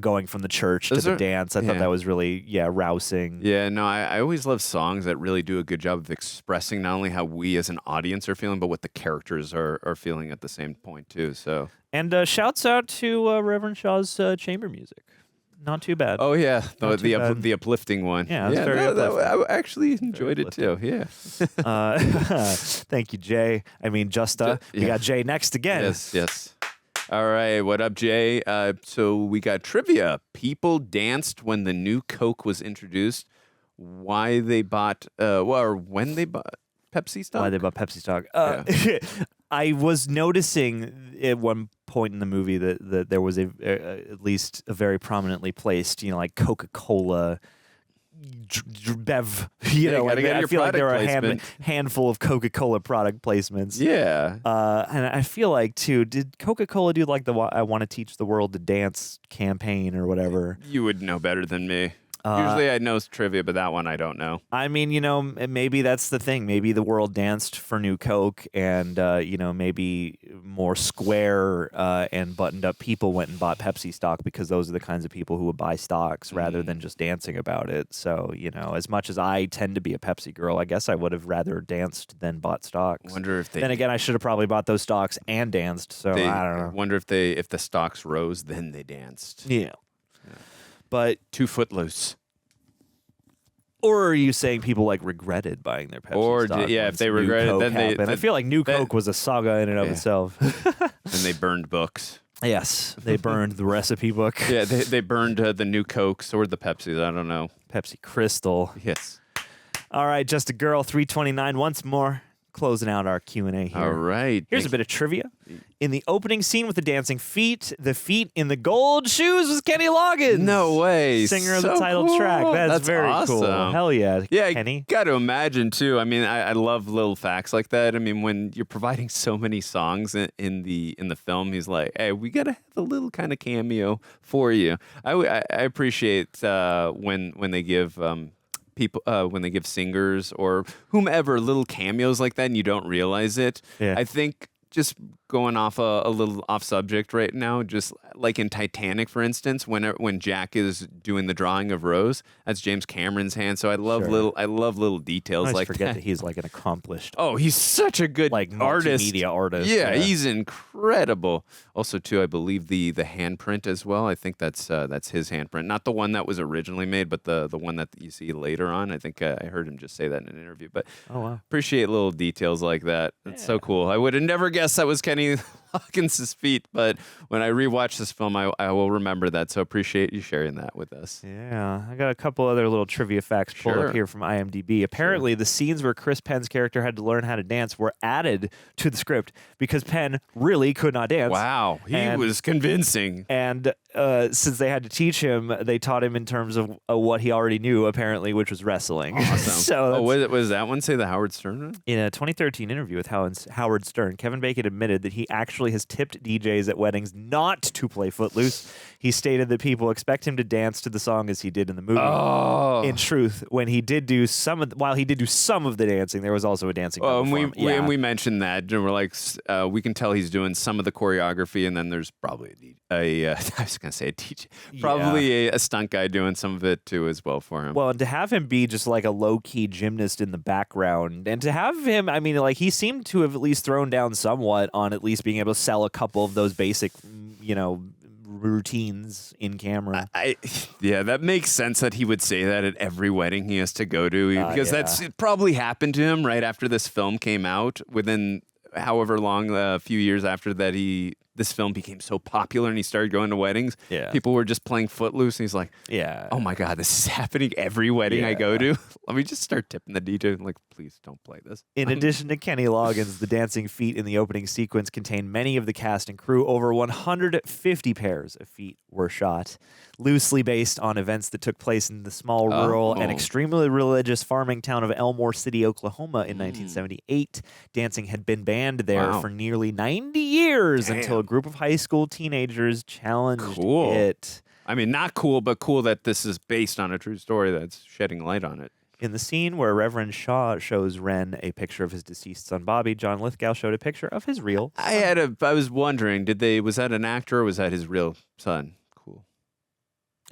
going from the church to the dance. I thought that was really, rousing. Yeah, no, I always love songs that really do a good job of expressing not only how we as an audience are feeling, but what the characters are feeling at the same point too, so... And shouts out to Reverend Shaw's chamber music. Not too bad. Oh, yeah. The uplifting one. Yeah, it's very uplifting. I actually enjoyed it, too. Yeah. Thank you, Jay. I mean, we got Jay next again. Yes. All right. What up, Jay? So we got trivia. People danced when the new Coke was introduced. Why they bought, or when they bought Pepsi stock? Why they bought Pepsi stock. I was noticing at one point in the movie that there was at least a very prominently placed, like Coca-Cola bev. I feel like there are a handful of Coca-Cola product placements. Yeah. And I feel like, too, did Coca-Cola do like the I Want to Teach the World to Dance campaign or whatever? You would know better than me. Usually I know trivia, but that one I don't know. I mean, maybe that's the thing. Maybe the world danced for New Coke and, maybe more square and buttoned up people went and bought Pepsi stock because those are the kinds of people who would buy stocks rather than just dancing about it. So, as much as I tend to be a Pepsi girl, I guess I would have rather danced than bought stocks. Wonder if they... Then again, I should have probably bought those stocks and danced, so I don't know. Wonder if the stocks rose, then they danced. Yeah. But too Footloose. Or are you saying people regretted buying their Pepsi stock? If they regretted, then I feel like New Coke was a saga in and of itself. And they burned books. Yes, they burned the recipe book. Yeah, they burned the New Cokes or the Pepsis. I don't know. Pepsi Crystal. Yes. All right, Just a Girl 329 once more. closing out our Q&A here. All right. Here's a bit of trivia. In the opening scene with the dancing feet, the feet in the gold shoes was Kenny Loggins. No way. Singer of the So title cool. track. That's very awesome. cool. Hell yeah, Yeah, Kenny. got to imagine, too. I mean, I love little facts like that. I mean, when you're providing so many songs in the film, he's like, hey, we got to have a little kind of cameo for you. I appreciate when they give people when they give singers or whomever little cameos like that and you don't realize it. Yeah. I think just going off a little off subject right now, just like in Titanic, for instance, when Jack is doing the drawing of Rose, that's James Cameron's hand. So I love little details I always like forget that. that he's like an accomplished Oh, he's such a good artist. multimedia artist. Yeah, he's incredible. Also, too, I believe the handprint as well. I think that's his handprint, not the one that was originally made, but the one that you see later on. I think I heard him just say that in an interview. But oh wow, appreciate little details like that. That's so cool. I would have never guessed that was Kenny Loggins' feet, but when I rewatch this film, I will remember that. So appreciate you sharing that with us. Yeah, I got a couple other little trivia facts pulled up here from IMDb. Apparently, the scenes where Chris Penn's character had to learn how to dance were added to the script because Penn really could not dance. Wow, he was convincing. And since they had to teach him, they taught him in terms of what he already knew, apparently, which was wrestling. Awesome. So was that one say the Howard Stern one? in a 2013 interview with Howard Stern, Kevin Bacon admitted that he actually has tipped DJs at weddings not to play Footloose. He stated that people expect him to dance to the song as he did in the movie. Oh. In truth, when he did do while he did do some of the dancing, there was also a dancing. Oh, number and for him. we mentioned that. And we're like, we can tell he's doing some of the choreography, and then there's probably I was gonna say a DJ, probably a stunt guy doing some of it too as well for him. Well, and to have him be just like a low-key gymnast in the background, and to have him, I mean, like he seemed to have at least thrown down somewhat on at least being able to sell a couple of those basic, routines in camera. Yeah, that makes sense that he would say that at every wedding he has to go to, because it probably happened to him right after this film came out, within however long, a few years after that this film became so popular and he started going to weddings. Yeah. People were just playing Footloose and he's like, oh my God, this is happening every wedding I go to. Let me just start tipping the DJ. I'm like, please don't play this. In addition to Kenny Loggins, the dancing feet in the opening sequence contained many of the cast and crew. Over 150 pairs of feet were shot, loosely based on events that took place in the small, rural, and extremely religious farming town of Elmore City, Oklahoma in 1978. Dancing had been banned there for nearly 90 years until a group of high school teenagers challenged it. I mean, not cool, but cool that this is based on a true story that's shedding light on it. In the scene where Reverend Shaw shows Ren a picture of his deceased son Bobby, John Lithgow showed a picture of his real son. I was wondering, was that an actor or was that his real son? Cool.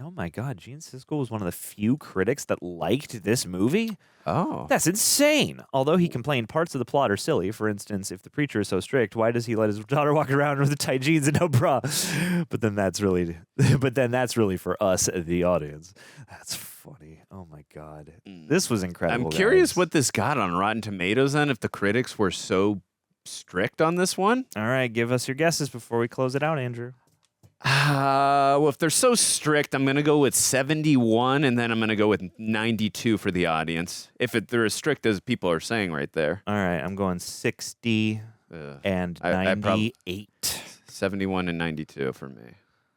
Oh my God, Gene Siskel was one of the few critics that liked this movie? Oh. That's insane. Although he complained parts of the plot are silly. For instance, if the preacher is so strict, why does he let his daughter walk around with the tight jeans and no bra? But then that's really for us, the audience. That's funny. Oh my God. This was incredible. I'm curious what this got on Rotten Tomatoes then, if the critics were so strict on this one. All right, give us your guesses before we close it out, Andrew. Well, if they're so strict, I'm going to go with 71, and then I'm going to go with 92 for the audience. If they're as strict as people are saying right there. All right, I'm going 60 and 98. 71 and 92 for me.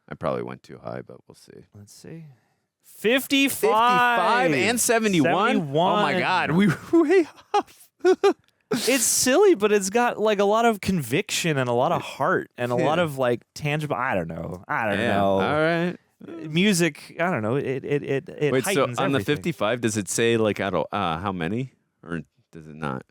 I probably went too high, but we'll see. Let's see. 55. 55 and 71? Oh, my God. We were way off. It's silly, but it's got like a lot of conviction and a lot of heart and a lot of like tangible. I don't know. All right. Music. I don't know. It Wait, so heightens on the everything. 55, does it say like out of how many, or does it not?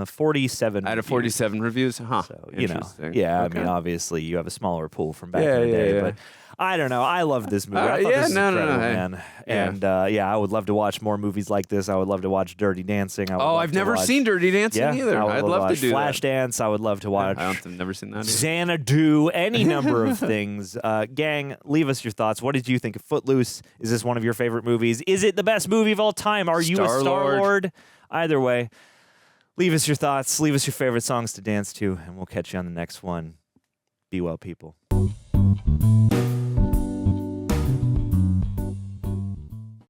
47. Out of 47 reviews, huh? So, Interesting. yeah. Okay. I mean, obviously, you have a smaller pool from back in the day, but I don't know. I love this movie. I thought this was incredible, man. And I would love to watch more movies like this. I would love to watch Dirty Dancing. I've never seen Dirty Dancing either. I'd love to do that. Flashdance. I would love to watch. I've never seen that either. Xanadu. Any number of things. Gang, leave us your thoughts. What did you think of Footloose? Is this one of your favorite movies? Is it the best movie of all time? Are you a Star-Lord? Either way. Leave us your thoughts. Leave us your favorite songs to dance to, and we'll catch you on the next one. Be well, people.